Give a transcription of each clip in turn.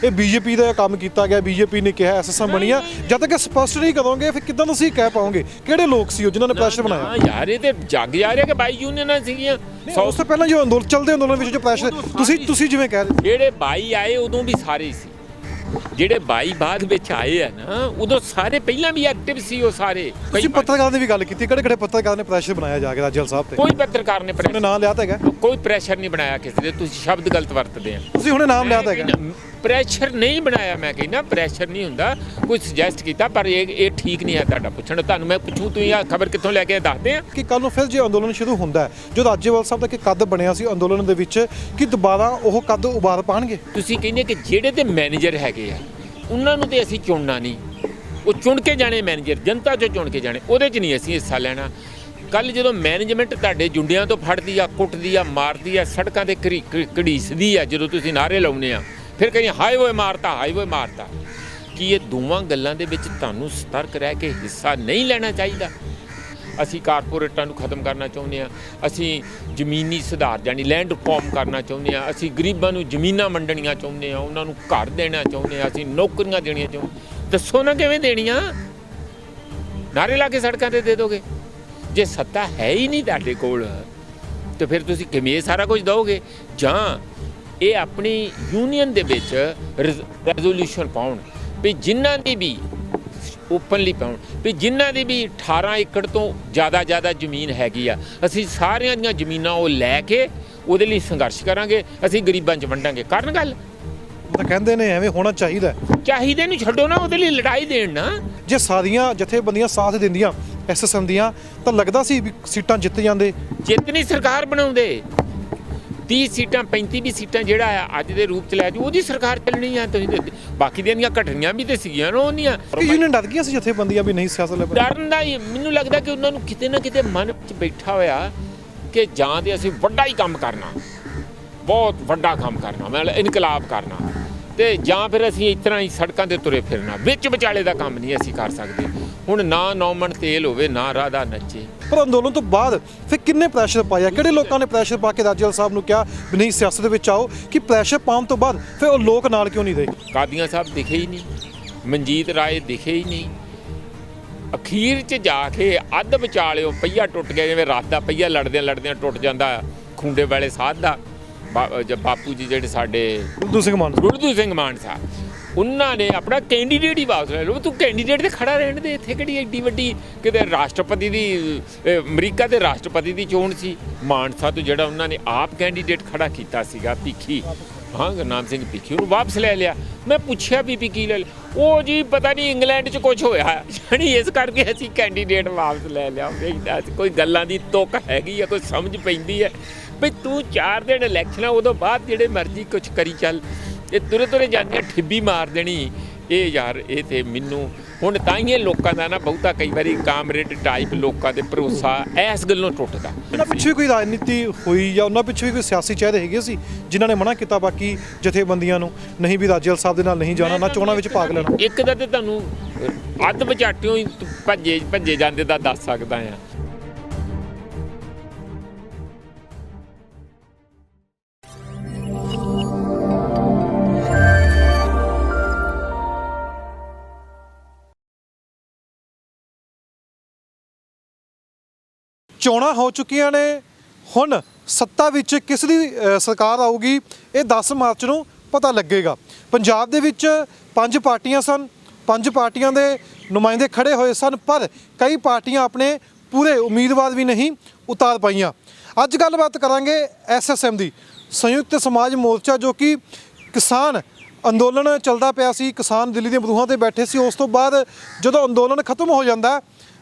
ਇਹ ਬੀਜੇਪੀ ਦਾ ਕੰਮ ਕੀਤਾ ਗਿਆ, ਬੀਜੇਪੀ ਨੇ ਕਿਹਾ ਐਸਐਸਐਮ ਬਣੀ ਆ, ਜਦ ਤੱਕ ਸਪਸ਼ਟ ਨਹੀਂ ਕਰੋਗੇ ਫਿਰ ਕਿੱਦਾਂ ਤੁਸੀਂ ਕਹਿ ਪਾਓਗੇ ਕਿਹੜੇ ਲੋਕ ਸੀ ਉਹ ਜਿਨ੍ਹਾਂ ਨੇ ਪ੍ਰੈਸ਼ਰ ਬਣਾਇਆ? ਹਾਂ ਯਾਰ ਇਹ ਤੇ ਜੱਗ ਜਾ ਰਿਹਾ ਕਿ ਬਾਈ ਯੂਨੀਅਨਾਂ ਸੀਗੀਆਂ। ਉਸ ਤੋਂ ਪਹਿਲਾਂ ਜੋ ਅੰਦੋਲਨ ਚੱਲਦੇ ਅੰਦੋਲਨ ਵਿੱਚ ਜੋ ਪ੍ਰੈਸ਼ਰ ਤੁਸੀਂ ਜਿਵੇਂ ਕਹਿ ਰਹੇ ਜਿਹੜੇ ਬਾਈ ਆਏ ਉਦੋਂ ਵੀ ਸਾਰੇ ਸੀ, ਜਿਹੜੇ ਬਾਈ ਬਾਅਦ ਵਿੱਚ ਆਏ ਆ ਨਾ ਉਦੋਂ ਸਾਰੇ ਪਹਿਲਾਂ ਵੀ ਐਕਟਿਵ ਸੀ ਉਹ ਸਾਰੇ। ਤੁਸੀਂ ਪੱਤਰਕਾਰਾਂ ਦੀ ਵੀ ਗੱਲ ਕੀਤੀ, ਕਿਹੜੇ ਪੱਤਰਕਾਰ ਨੇ ਪ੍ਰੈਸ਼ਰ ਬਣਾਇਆ ਜਾ ਕੇ ਰਾਜਲ ਸਾਹਿਬ ਤੇ? ਕੋਈ ਪੱਤਰਕਾਰ ਨੇ ਉਹਨੇ ਨਾਮ ਲਿਆ ਤਾਂ ਹੈਗਾ? ਕੋਈ ਪ੍ਰੈਸ਼ਰ ਨਹੀਂ ਬਣਾਇਆ ਕਿਸੇ ਦੇ, ਤੁਸੀਂ ਸ਼ਬਦ ਗਲਤ ਵਰਤਦੇ ਆ। ਤੁਸੀਂ ਹੁਣੇ ਨਾਮ ਲਿਆ ਤਾਂ ਹੈਗਾ? ਪ੍ਰੈਸ਼ਰ ਨਹੀਂ ਬਣਾਇਆ, ਮੈਂ ਕਹਿੰਦਾ ਪ੍ਰੈਸ਼ਰ ਨਹੀਂ ਹੁੰਦਾ, ਕੋਈ ਸੁਜੈਸਟ ਕੀਤਾ, ਪਰ ਇਹ ਠੀਕ ਨਹੀਂ ਹੈ ਤੁਹਾਡਾ ਪੁੱਛਣਾ। ਤੁਹਾਨੂੰ ਮੈਂ ਪੁੱਛੂੰ ਤੁਸੀਂ ਆਹ ਖਬਰ ਕਿੱਥੋਂ ਲੈ ਕੇ ਦੱਸਦੇ ਆ ਕਿ ਕੱਲ ਨੂੰ ਫਿਰ ਜੇ ਅੰਦੋਲਨ ਸ਼ੁਰੂ ਹੁੰਦਾ ਹੈ, ਜੋ ਰਾਜੇਵਾਲ ਸਾਹਿਬ ਦਾ ਇੱਕ ਕੱਦ ਬਣਿਆ ਸੀ ਅੰਦੋਲਨ ਦੇ ਵਿੱਚ, ਕਿ ਦੁਬਾਰਾ ਉਹ ਕੱਦ ਉਭਾਰ ਪਾਣਗੇ? ਤੁਸੀਂ ਕਹਿੰਦੇ ਕਿ ਜਿਹੜੇ ਤੇ ਮੈਨੇਜਰ ਹੈਗੇ ਆ ਉਹਨਾਂ ਨੂੰ ਤੇ ਅਸੀਂ ਚੁਣਨਾ ਨਹੀਂ, ਉਹ ਚੁਣ ਕੇ ਜਾਣੇ ਮੈਨੇਜਰ, ਜਨਤਾ 'ਚੋਂ ਚੁਣ ਕੇ ਜਾਣੇ, ਉਹਦੇ 'ਚ ਨਹੀਂ ਅਸੀਂ ਹਿੱਸਾ ਲੈਣਾ। ਕੱਲ ਜਦੋਂ ਮੈਨੇਜਮੈਂਟ ਤੁਹਾਡੇ ਜੁੰਡਿਆਂ ਤੋਂ ਫੜਦੀ ਆ, ਕੁੱਟਦੀ ਆ, ਮਾਰਦੀ ਆ, ਸੜਕਾਂ 'ਤੇ ਘੜੀਸਦੀ ਆ, ਜਦੋਂ ਤੁਸੀਂ ਨਾਅਰੇ ਲਾਉਂਦੇ ਆ, ਫਿਰ ਕਹਿੰਦੇ ਹਾਏ ਓਏ ਮਾਰਤਾ, ਹਾਏ ਓਏ ਮਾਰਤਾ। ਕੀ ਇਹ ਦੋਵਾਂ ਗੱਲਾਂ ਦੇ ਵਿੱਚ ਤੁਹਾਨੂੰ ਸਤਰਕ ਰਹਿ ਕੇ ਹਿੱਸਾ ਨਹੀਂ ਲੈਣਾ ਚਾਹੀਦਾ? ਅਸੀਂ ਕਾਰਪੋਰੇਟਾਂ ਨੂੰ ਖਤਮ ਕਰਨਾ ਚਾਹੁੰਦੇ ਹਾਂ, ਅਸੀਂ ਜ਼ਮੀਨੀ ਸੁਧਾਰ ਜਾਨੀ ਲੈਂਡ ਰਿਫਾਰਮ ਕਰਨਾ ਚਾਹੁੰਦੇ ਹਾਂ, ਅਸੀਂ ਗਰੀਬਾਂ ਨੂੰ ਜ਼ਮੀਨਾਂ ਵੰਡਣੀਆਂ ਚਾਹੁੰਦੇ ਹਾਂ, ਉਹਨਾਂ ਨੂੰ ਘਰ ਦੇਣਾ ਚਾਹੁੰਦੇ ਹਾਂ, ਅਸੀਂ ਨੌਕਰੀਆਂ ਦੇਣੀਆਂ ਚਾਹੁੰਦੇ। ਦੱਸੋ ਨਾ ਕਿਵੇਂ ਦੇਣੀਆਂ? ਨਾਅਰੇ ਲਾ ਕੇ ਸੜਕਾਂ 'ਤੇ ਦੇ ਦੋਗੇ? ਜੇ ਸੱਤਾ ਹੈ ਹੀ ਨਹੀਂ ਤੁਹਾਡੇ ਕੋਲ ਤੇ ਫਿਰ ਤੁਸੀਂ ਕਿਵੇਂ ਇਹ ਸਾਰਾ ਕੁਝ ਦਿਓਗੇ? ਜਾਂ ਇਹ ਆਪਣੀ ਯੂਨੀਅਨ ਦੇ ਵਿੱਚ ਰੈਜ਼ੋਲੂਸ਼ਨ ਪਾਉਣ ਵੀ ਜਿਨ੍ਹਾਂ ਦੀ ਵੀ ਓਪਨਲੀ ਪਾਉਣ ਵੀ ਜਿਨ੍ਹਾਂ ਦੀ ਵੀ 18 ਏਕੜ ਤੋਂ ਜ਼ਿਆਦਾ ਜ਼ਮੀਨ ਹੈਗੀ ਆ, ਅਸੀਂ ਸਾਰਿਆਂ ਦੀਆਂ ਜ਼ਮੀਨਾਂ ਉਹ ਲੈ ਕੇ ਉਹਦੇ ਲਈ ਸੰਘਰਸ਼ ਕਰਾਂਗੇ, ਅਸੀਂ ਗਰੀਬਾਂ 'ਚ ਵੰਡਾਂਗੇ। ਕਰਨ ਗੱਲ ਤਾਂ ਕਹਿੰਦੇ ਨੇ ਐਵੇਂ ਹੋਣਾ ਚਾਹੀਦਾ ਨੂੰ ਛੱਡੋ ਨਾ, ਉਹਦੇ ਲਈ ਲੜਾਈ ਦੇਣ ਨਾ। ਜੇ ਸਾਰੀਆਂ ਜਥੇਬੰਦੀਆਂ ਸਾਥ ਦਿੰਦੀਆਂ ਐਸਐਸਐਮ ਦੀਆਂ ਤਾਂ ਲੱਗਦਾ ਸੀ ਵੀ ਸੀਟਾਂ ਜਿੱਤ ਜਾਂਦੇ। ਜਿੱਤਨੀ ਸਰਕਾਰ ਬਣਾਉਂਦੇ 30 ਸੀਟਾਂ 35 ਵੀ ਸੀਟਾਂ ਜਿਹੜਾ ਆ ਅੱਜ ਦੇ ਰੂਪ 'ਚ ਲੈ ਜੂ ਉਹਦੀ ਸਰਕਾਰ ਚੱਲਣੀ ਆ। ਤੁਸੀਂ ਬਾਕੀ ਦੀਆਂ ਘਟਨੀਆਂ ਵੀ ਤੇ ਸੀਗੀਆਂ ਨਾ ਉਹਦੀਆਂ। ਯੂਨੀਅਨ ਡਰ ਗਈਆਂ ਸੀ ਜਥੇਬੰਦੀਆਂ ਵੀ ਨਹੀਂ ਸਿਆਸਤ ਲੈ ਡਰਨ ਦਾ ਮੈਨੂੰ ਲੱਗਦਾ ਕਿ ਉਹਨਾਂ ਨੂੰ ਕਿਤੇ ਨਾ ਕਿਤੇ ਮਨ ਵਿੱਚ ਬੈਠਾ ਹੋਇਆ ਕਿ ਜਾਂ ਤੇ ਅਸੀਂ ਵੱਡਾ ਹੀ ਕੰਮ ਕਰਨਾ, ਬਹੁਤ ਵੱਡਾ ਕੰਮ ਕਰਨਾ, ਮਤਲਬ ਇਨਕਲਾਬ ਕਰਨਾ, ਤੇ ਜਾਂ ਫਿਰ ਅਸੀਂ ਇਸ ਤਰ੍ਹਾਂ ਹੀ ਸੜਕਾਂ 'ਤੇ ਤੁਰੇ ਫਿਰਨਾ, ਵਿੱਚ ਵਿਚਾਲੇ ਦਾ ਕੰਮ ਨਹੀਂ ਅਸੀਂ ਕਰ ਸਕਦੇ। ਹੁਣ ਨਾ 9 ਮਣ ਤੇਲ ਹੋਵੇ ਨਾ ਰਾਧਾ ਨੱਚੇ। ਪਰ ਅੰਦੋਲਨ ਤੋਂ ਬਾਅਦ ਫਿਰ ਕਿੰਨੇ ਪ੍ਰੈਸ਼ਰ ਪਾਇਆ? ਕਿਹੜੇ ਲੋਕਾਂ ਨੇ ਪ੍ਰੈਸ਼ਰ ਪਾ ਕੇ ਰਾਜੇਵਾਲ ਸਾਹਿਬ ਨੂੰ ਕਿਹਾ ਵੀ ਨਹੀਂ ਸਿਆਸਤ ਦੇ ਵਿੱਚ ਆਓ? ਕਿ ਪ੍ਰੈਸ਼ਰ ਪਾਉਣ ਤੋਂ ਬਾਅਦ ਫਿਰ ਉਹ ਲੋਕ ਨਾਲ ਕਿਉਂ ਨਹੀਂ ਰਹੇ? ਕਾਦੀਆਂ ਸਾਹਿਬ ਦਿਖੇ ਹੀ ਨਹੀਂ, ਮਨਜੀਤ ਰਾਏ ਦਿਖੇ ਹੀ ਨਹੀਂ। ਅਖੀਰ 'ਚ ਜਾ ਕੇ ਅੱਧ ਵਿਚਾਲਿਓ ਪਹੀਆ ਟੁੱਟ ਗਿਆ, ਜਿਵੇਂ ਰੱਥ ਦਾ ਪਹੀਆ ਲੜਦਿਆਂ ਟੁੱਟ ਜਾਂਦਾ ਖੁੰਡੇ ਵਾਲੇ ਸਾਧ ਦਾ। ਬਾਪੂ ਜੀ ਜਿਹੜੇ ਸਾਡੇ ਗੁਰਦੂ ਸਿੰਘ ਮਾਨ ਸਾਹਿਬ, ਉਹਨਾਂ ਨੇ ਆਪਣਾ ਕੈਂਡੀਡੇਟ ਹੀ ਵਾਪਸ ਲੈ ਲਓ। ਤੂੰ ਕੈਂਡੀਡੇਟ ਤੇ ਖੜਾ ਰਹਿਣ ਦੇ, ਇੱਥੇ ਕਿਹੜੀ ਐਡੀ ਵੱਡੀ ਕਿਤੇ ਰਾਸ਼ਟਰਪਤੀ ਦੀ ਅਮਰੀਕਾ ਦੇ ਰਾਸ਼ਟਰਪਤੀ ਦੀ ਚੋਣ ਸੀ। ਮਾਨਸਾ ਤੋਂ ਜਿਹੜਾ ਉਹਨਾਂ ਨੇ ਆਪ ਕੈਂਡੀਡੇਟ ਖੜਾ ਕੀਤਾ ਸੀਗਾ ਭਿੱਖੀ, ਹਾਂ ਗੁਰਨਾਮ ਸਿੰਘ ਭਿੱਖੀ, ਉਹਨੂੰ ਵਾਪਸ ਲੈ ਲਿਆ। ਮੈਂ ਪੁੱਛਿਆ ਵੀ ਕੀ ਲੈ ਲਿਆ? ਉਹ ਜੀ ਪਤਾ ਨਹੀਂ ਇੰਗਲੈਂਡ 'ਚ ਕੁਝ ਹੋਇਆ, ਯਾਨੀ ਇਸ ਕਰਕੇ ਅਸੀਂ ਕੈਂਡੀਡੇਟ ਵਾਪਸ ਲੈ ਲਿਆ। ਕੋਈ ਗੱਲਾਂ ਦੀ ਤੁੱਕ ਹੈਗੀ ਆ, ਕੋਈ ਸਮਝ ਪੈਂਦੀ ਹੈ ਵੀ ਤੂੰ 4 ਦਿਨ ਇਲੈਕਸ਼ਨ ਆ, ਉਦੋਂ ਬਾਅਦ ਜਿਹੜੇ ਮਰਜ਼ੀ ਕੁਛ ਕਰੀ ਚੱਲ। ਇਹ ਤੁਰੇ ਜਾਂਦੀਆਂ ਠਿੱਬੀ ਮਾਰ ਦੇਣੀ। ਇਹ ਯਾਰ ਇਹ ਤੇ ਮੈਨੂੰ ਹੁਣ ਤਾਂ ਹੀ ਇਹ ਲੋਕਾਂ ਦਾ ਨਾ ਬਹੁਤਾ ਕਈ ਵਾਰੀ ਕਾਮਰੇਡ ਟਾਈਪ ਲੋਕਾਂ ਦੇ ਭਰੋਸਾ ਇਸ ਗੱਲੋਂ ਟੁੱਟਦਾ। ਉਹਨਾਂ ਪਿੱਛੇ ਕੋਈ ਰਾਜਨੀਤੀ ਹੋਈ ਜਾਂ ਉਹਨਾਂ ਪਿੱਛੇ ਵੀ ਕੋਈ ਸਿਆਸੀ ਚਿਹਰੇ ਹੈਗੇ ਸੀ ਜਿਨ੍ਹਾਂ ਨੇ ਮਨਾ ਕੀਤਾ ਬਾਕੀ ਜਥੇਬੰਦੀਆਂ ਨੂੰ ਨਹੀਂ ਵੀ ਰਾਜੇਵਾਲ ਸਾਹਿਬ ਦੇ ਨਾਲ ਨਹੀਂ ਜਾਣਾ, ਨਾ ਚੋਣਾਂ ਵਿੱਚ ਭਾਗ ਲੈਣਾ? ਇੱਕ ਦਾ ਤੇ ਤੁਹਾਨੂੰ ਅੱਧ ਵਿਚਾਟਿਓ ਹੀ ਭੱਜੇ ਜਾਂਦੇ ਦਾ ਦੱਸ ਸਕਦਾ ਆ। ਚੋਣਾਂ ਹੋ ਚੁੱਕੀਆਂ ਨੇ, ਹੁਣ ਸੱਤਾ ਵਿੱਚ ਕਿਸ ਦੀ ਸਰਕਾਰ ਆਊਗੀ ਇਹ 10 ਮਾਰਚ ਨੂੰ ਪਤਾ ਲੱਗੇਗਾ। ਪੰਜਾਬ ਦੇ ਵਿੱਚ 5 ਪਾਰਟੀਆਂ ਸਨ, 5 ਪਾਰਟੀਆਂ ਦੇ ਨੁਮਾਇੰਦੇ ਖੜੇ ਹੋਏ ਸਨ, ਪਰ ਕਈ ਪਾਰਟੀਆਂ ਆਪਣੇ ਪੂਰੇ ਉਮੀਦਵਾਰ ਵੀ ਨਹੀਂ ਉਤਾਰ ਪਾਈਆਂ। ਅੱਜ ਗੱਲਬਾਤ ਕਰਾਂਗੇ ਐਸਐਸਐਮ ਦੀ, ਸੰਯੁਕਤ ਸਮਾਜ ਮੋਰਚਾ, ਜੋ ਕਿ ਕਿਸਾਨ ਅੰਦੋਲਨ ਚੱਲਦਾ ਪਿਆ ਸੀ, ਕਿਸਾਨ ਦਿੱਲੀ ਦੀਆਂ ਬਰੂਹਾਂ 'ਤੇ ਬੈਠੇ ਸੀ। ਉਸ ਤੋਂ ਬਾਅਦ ਜਦੋਂ ਅੰਦੋਲਨ ਖਤਮ ਹੋ ਜਾਂਦਾ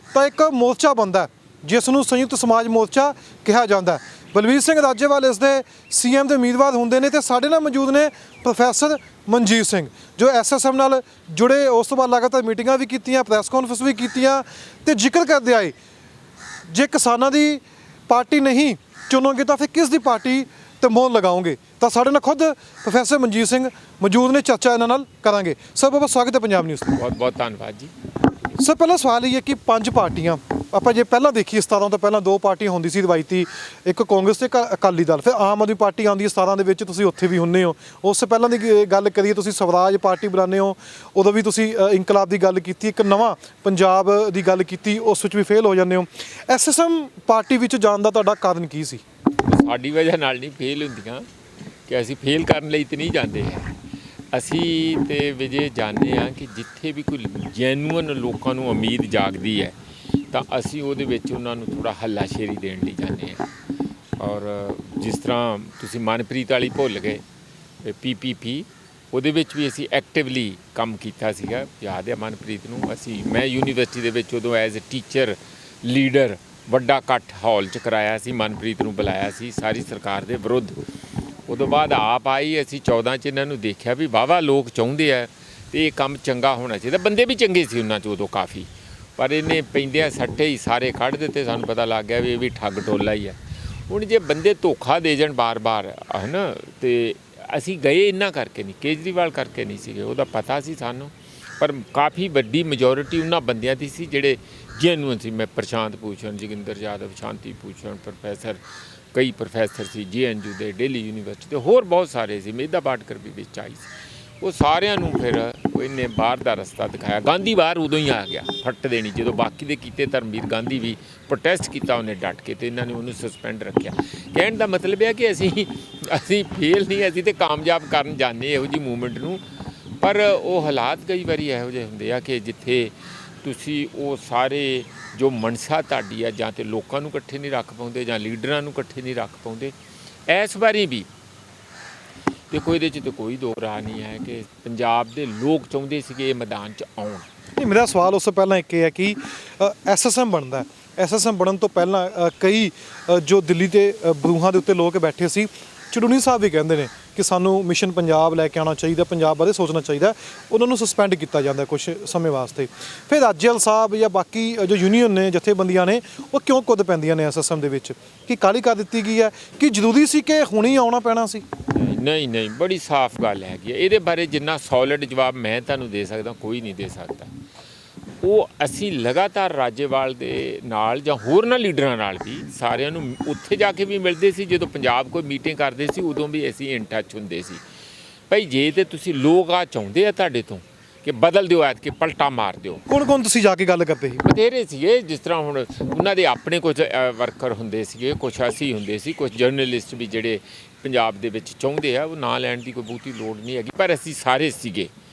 ਤਾਂ ਇੱਕ ਮੋਰਚਾ ਬਣਦਾ ਜਿਸ ਨੂੰ ਸੰਯੁਕਤ ਸਮਾਜ ਮੋਰਚਾ ਕਿਹਾ ਜਾਂਦਾ। ਬਲਵੀਰ ਸਿੰਘ ਰਾਜੇਵਾਲ ਇਸ ਦੇ ਸੀਐਮ ਦੇ ਉਮੀਦਵਾਰ ਹੁੰਦੇ ਨੇ ਤੇ ਸਾਡੇ ਨਾਲ ਮੌਜੂਦ ਨੇ ਪ੍ਰੋਫੈਸਰ ਮਨਜੀਤ ਸਿੰਘ ਜੋ ਐਸਐਸਐਮ ਨਾਲ ਜੁੜੇ। ਉਸ ਤੋਂ ਬਾਅਦ ਲਗਾਤਾਰ ਮੀਟਿੰਗਾਂ ਵੀ ਕੀਤੀਆਂ, ਪ੍ਰੈਸ ਕਾਨਫਰੰਸ ਵੀ ਕੀਤੀਆਂ ਤੇ ਜ਼ਿਕਰ ਕਰਦੇ ਆਏ ਜੇ ਕਿਸਾਨਾਂ ਦੀ ਪਾਰਟੀ ਨਹੀਂ ਚੁਣੋਗੇ ਤਾਂ ਫਿਰ ਕਿਸ ਦੀ ਪਾਰਟੀ ਤੇ ਮੋਹਰ ਲਗਾਓਗੇ। ਤਾਂ ਸਾਡੇ ਨਾਲ ਖੁਦ ਪ੍ਰੋਫੈਸਰ ਮਨਜੀਤ ਸਿੰਘ ਮੌਜੂਦ ਨੇ, ਚਰਚਾ ਇਹਨਾਂ ਨਾਲ ਕਰਾਂਗੇ। ਸਰ ਬਹੁਤ ਸਵਾਗਤ ਹੈ ਪੰਜਾਬ ਨਿਊਜ਼। ਬਹੁਤ ਬਹੁਤ ਧੰਨਵਾਦ ਜੀ। ਸਰ ਪਹਿਲਾ ਸਵਾਲ ਇਹ ਹੈ ਕਿ 5 ਪਾਰਟੀਆਂ ਆਪਾਂ ਜੇ ਪਹਿਲਾਂ ਦੇਖੀਏ 17 ਤੋਂ ਪਹਿਲਾਂ ਦੋ ਪਾਰਟੀਆਂ ਹੁੰਦੀ ਸੀ ਰਵਾਇਤੀ, ਇੱਕ ਕਾਂਗਰਸ ਤੇ ਇੱਕ ਅਕਾਲੀ ਦਲ, ਫਿਰ ਆਮ ਆਦਮੀ ਪਾਰਟੀ ਆਉਂਦੀ ਹੈ 17 ਦੇ ਵਿੱਚ, ਤੁਸੀਂ ਉੱਥੇ ਵੀ ਹੁੰਦੇ ਹੋ। ਉਸ ਤੋਂ ਪਹਿਲਾਂ ਦੀ ਗੱਲ ਕਰੀਏ, ਤੁਸੀਂ ਸਵਰਾਜ ਪਾਰਟੀ ਬਣਾਉਂਦੇ ਹੋ, ਉਦੋਂ ਵੀ ਤੁਸੀਂ ਇਨਕਲਾਬ ਦੀ ਗੱਲ ਕੀਤੀ, ਇੱਕ ਨਵਾਂ ਪੰਜਾਬ ਦੀ ਗੱਲ ਕੀਤੀ, ਉਸ ਵਿੱਚ ਵੀ ਫੇਲ ਹੋ ਜਾਂਦੇ ਹੋ। ਐਸਐਸਐਮ ਪਾਰਟੀ ਵਿੱਚ ਜਾਣ ਦਾ ਤੁਹਾਡਾ ਕਾਰਨ ਕੀ ਸੀ? ਸਾਡੀ ਵਜ੍ਹਾ ਨਾਲ ਨਹੀਂ ਫੇਲ ਹੁੰਦੀਆਂ, ਕਿ ਅਸੀਂ ਫੇਲ ਕਰਨ ਲਈ ਤੇ ਨਹੀਂ ਜਾਂਦੇ। ਅਸੀਂ ਤੇ ਵਿਜੇ ਜਾਣਦੇ ਹਾਂ ਕਿ ਜਿੱਥੇ ਵੀ ਕੋਈ ਜੈਨੂਅਨ ਲੋਕਾਂ ਨੂੰ ਉਮੀਦ ਜਾਗਦੀ ਹੈ ਤਾਂ ਅਸੀਂ ਉਹਦੇ ਵਿੱਚ ਉਹਨਾਂ ਨੂੰ ਥੋੜ੍ਹਾ ਹੱਲਾਸ਼ੇਰੀ ਦੇਣ ਲਈ ਜਾਂਦੇ ਹਾਂ। ਔਰ ਜਿਸ ਤਰ੍ਹਾਂ ਤੁਸੀਂ ਮਨਪ੍ਰੀਤ ਵਾਲੀ ਭੁੱਲ ਗਏ, PPP, ਉਹਦੇ ਵਿੱਚ ਵੀ ਅਸੀਂ ਐਕਟਿਵਲੀ ਕੰਮ ਕੀਤਾ ਸੀਗਾ। ਯਾਦ ਹੈ ਮਨਪ੍ਰੀਤ ਨੂੰ? ਮੈਂ ਯੂਨੀਵਰਸਿਟੀ ਦੇ ਵਿੱਚ ਉਦੋਂ ਐਜ਼ ਅ ਟੀਚਰ ਲੀਡਰ ਵੱਡਾ ਇਕੱਠ ਹਾਲ 'ਚ ਕਰਾਇਆ ਸੀ, ਮਨਪ੍ਰੀਤ ਨੂੰ ਬੁਲਾਇਆ ਸੀ ਸਾਰੀ ਸਰਕਾਰ ਦੇ ਵਿਰੁੱਧ। ਉਦੋਂ ਬਾਅਦ ਆਪ ਆਈ, ਅਸੀਂ 14 'ਚ ਇਹਨਾਂ ਨੂੰ ਦੇਖਿਆ ਵੀ ਵਾਹਵਾ ਲੋਕ ਚਾਹੁੰਦੇ ਆ ਅਤੇ ਇਹ ਕੰਮ ਚੰਗਾ ਹੋਣਾ ਚਾਹੀਦਾ। ਬੰਦੇ ਵੀ ਚੰਗੇ ਸੀ ਉਹਨਾਂ 'ਚ ਉਦੋਂ ਕਾਫੀ, ਪਰ ਇਹਨੇ ਪੈਂਦਿਆਂ ਸੱਟੇ ਹੀ ਸਾਰੇ ਕੱਢ ਦਿੱਤੇ। ਸਾਨੂੰ ਪਤਾ ਲੱਗ ਗਿਆ ਵੀ ਇਹ ਵੀ ਠੱਗ ਟੋਲਾ ਹੀ ਹੈ। ਹੁਣ ਜੇ ਬੰਦੇ ਧੋਖਾ ਦੇ ਜਾਣ ਬਾਰ-ਬਾਰ, ਹੈ ਨਾ, ਅਤੇ ਅਸੀਂ ਗਏ ਇਹਨਾਂ ਕਰਕੇ ਨਹੀਂ, ਕੇਜਰੀਵਾਲ ਕਰਕੇ ਨਹੀਂ ਸੀਗੇ, ਉਹਦਾ ਪਤਾ ਸੀ ਸਾਨੂੰ, ਪਰ ਕਾਫੀ ਵੱਡੀ ਮੈਜੋਰਿਟੀ ਉਹਨਾਂ ਬੰਦਿਆਂ ਦੀ ਸੀ ਜਿਹੜੇ ਜੈਨੂਅਨ ਸੀ। ਮੈਂ ਪ੍ਰਸ਼ਾਂਤ ਭੂਸ਼ਣ, ਜੋਗਿੰਦਰ ਯਾਦਵ, ਸ਼ਾਂਤੀ ਭੂਸ਼ਣ, ਕਈ ਪ੍ਰੋਫੈਸਰ ਸੀ JNU ਦੇ, ਦਿੱਲੀ ਯੂਨੀਵਰਸਿਟੀ ਦੇ, ਹੋਰ ਬਹੁਤ ਸਾਰੇ ਸੀ, ਮੇਧਾ ਪਾਟਕਰ ਵੀ ਵਿੱਚ ਆਈ ਸੀ। ਉਹ ਸਾਰਿਆਂ ਨੂੰ ਫਿਰ ਇਹਨੇ ਬਾਹਰ ਦਾ ਰਸਤਾ ਦਿਖਾਇਆ। ਗਾਂਧੀ ਬਾਹਰ ਉਦੋਂ ਹੀ ਆ ਗਿਆ ਫੱਟ ਦੇਣੀ, ਜਦੋਂ ਬਾਕੀ ਦੇ ਕੀਤੇ ਧਰਮਵੀਰ ਗਾਂਧੀ ਵੀ ਪ੍ਰੋਟੈਸਟ ਕੀਤਾ ਉਹਨੇ ਡਟ ਕੇ, ਅਤੇ ਇਹਨਾਂ ਨੇ ਉਹਨੂੰ ਸਸਪੈਂਡ ਰੱਖਿਆ। ਕਹਿਣ ਦਾ ਮਤਲਬ ਹੈ ਕਿ ਅਸੀਂ ਫੇਲ ਨਹੀਂ, ਅਸੀਂ ਤਾਂ ਕਾਮਯਾਬ ਕਰਨ ਜਾਂਦੇ ਇਹੋ ਜਿਹੀ ਮੂਵਮੈਂਟ ਨੂੰ। ਪਰ ਉਹ ਹਾਲਾਤ ਕਈ ਵਾਰੀ ਇਹੋ ਜਿਹੇ ਹੁੰਦੇ ਆ ਕਿ ਜਿੱਥੇ ਤੁਸੀਂ ਉਹ ਸਾਰੇ ਜੋ ਮਨਸ਼ਾ ਤੁਹਾਡੀ ਆ, ਜਾਂ ਤਾਂ ਲੋਕਾਂ ਨੂੰ ਇਕੱਠੇ ਨਹੀਂ ਰੱਖ ਪਾਉਂਦੇ ਜਾਂ ਲੀਡਰਾਂ ਨੂੰ ਇਕੱਠੇ ਨਹੀਂ ਰੱਖ ਪਾਉਂਦੇ। ਇਸ ਵਾਰੀ ਵੀ ਦੇਖੋ, ਇਹਦੇ 'ਚ ਤਾਂ ਕੋਈ ਦੋ ਰਾਹ ਨਹੀਂ ਹੈ ਕਿ ਪੰਜਾਬ ਦੇ ਲੋਕ ਚਾਹੁੰਦੇ ਸੀਗੇ ਇਹ ਮੈਦਾਨ 'ਚ ਆਉਣ। ਨਹੀਂ, ਮੇਰਾ ਸਵਾਲ ਉਸ ਤੋਂ ਪਹਿਲਾਂ ਇੱਕ ਇਹ ਹੈ ਕਿ ਐਸਐਸਐਮ ਬਣਦਾ, ਐਸਐਸਐਮ ਬਣਨ ਤੋਂ ਪਹਿਲਾਂ ਕਈ ਜੋ ਦਿੱਲੀ ਦੇ ਬਰੂਹਾਂ ਦੇ ਉੱਤੇ ਲੋਕ ਬੈਠੇ ਸੀ, ਚੜੂਨੀ ਸਾਹਿਬ ਵੀ ਕਹਿੰਦੇ ਨੇ ਕਿ ਸਾਨੂੰ ਮਿਸ਼ਨ ਪੰਜਾਬ ਲੈ ਕੇ ਆਉਣਾ ਚਾਹੀਦਾ, ਪੰਜਾਬ ਬਾਰੇ ਸੋਚਣਾ ਚਾਹੀਦਾ, ਉਹਨਾਂ ਨੂੰ ਸਸਪੈਂਡ ਕੀਤਾ ਜਾਂਦਾ ਕੁਝ ਸਮੇਂ ਵਾਸਤੇ। ਫਿਰ ਰਾਜੇਵਾਲ ਸਾਹਿਬ ਜਾਂ ਬਾਕੀ ਜੋ ਯੂਨੀਅਨ ਨੇ, ਜਥੇਬੰਦੀਆਂ ਨੇ, ਉਹ ਕਿਉਂ ਕੁੱਦ ਪੈਂਦੀਆਂ ਨੇ ਐਸਐਸਐਮ ਦੇ ਵਿੱਚ? ਕਿ ਕਾਹਲੀ ਕਰ ਦਿੱਤੀ ਗਈ ਹੈ ਕਿ ਜ਼ਰੂਰੀ ਸੀ ਕਿ ਹੁਣੇ ਹੀ ਆਉਣਾ ਪੈਣਾ ਸੀ? ਨਹੀਂ, ਬੜੀ ਸਾਫ਼ ਗੱਲ ਹੈਗੀ ਹੈ। ਇਹਦੇ ਬਾਰੇ ਜਿੰਨਾ ਸੋਲਿਡ ਜਵਾਬ ਮੈਂ ਤੁਹਾਨੂੰ ਦੇ ਸਕਦਾ, ਕੋਈ ਨਹੀਂ ਦੇ ਸਕਦਾ। ਉਹ ਅਸੀਂ ਲਗਾਤਾਰ ਰਾਜੇਵਾਲ ਦੇ ਨਾਲ ਜਾਂ ਹੋਰਨਾਂ ਲੀਡਰਾਂ ਨਾਲ ਵੀ ਸਾਰਿਆਂ ਨੂੰ ਉੱਥੇ ਜਾ ਕੇ ਵੀ ਮਿਲਦੇ ਸੀ। ਜਦੋਂ ਪੰਜਾਬ ਕੋਈ ਮੀਟਿੰਗ ਕਰਦੇ ਸੀ ਉਦੋਂ ਵੀ ਅਸੀਂ ਇਨ ਟੱਚ ਹੁੰਦੇ ਸੀ। ਭਾਈ ਜੇ ਤਾਂ ਤੁਸੀਂ ਲੋਕ ਆ ਚਾਹੁੰਦੇ ਆ ਤੁਹਾਡੇ ਤੋਂ ਕਿ ਬਦਲ ਦਿਓ, ਐਤਕੀ ਪਲਟਾ ਮਾਰ ਦਿਓ। ਕੌਣ ਤੁਸੀਂ ਜਾ ਕੇ ਗੱਲ ਕਰਦੇ ਸੀ? ਬਥੇਰੇ ਸੀਗੇ। ਜਿਸ ਤਰ੍ਹਾਂ ਹੁਣ ਉਹਨਾਂ ਦੇ ਆਪਣੇ ਕੁਝ ਵਰਕਰ ਹੁੰਦੇ ਸੀਗੇ, ਕੁਛ ਅਸੀਂ ਹੁੰਦੇ ਸੀ, ਕੁਛ ਜਰਨਲਿਸਟ ਵੀ ਜਿਹੜੇ ਪੰਜਾਬ ਦੇ ਵਿੱਚ ਚਾਹੁੰਦੇ ਆ। ਉਹ ਨਾਂ ਲੈਣ ਦੀ ਕੋਈ ਬਹੁਤੀ ਲੋੜ ਨਹੀਂ ਹੈਗੀ, ਪਰ ਅਸੀਂ ਸਾਰੇ ਸੀਗੇ।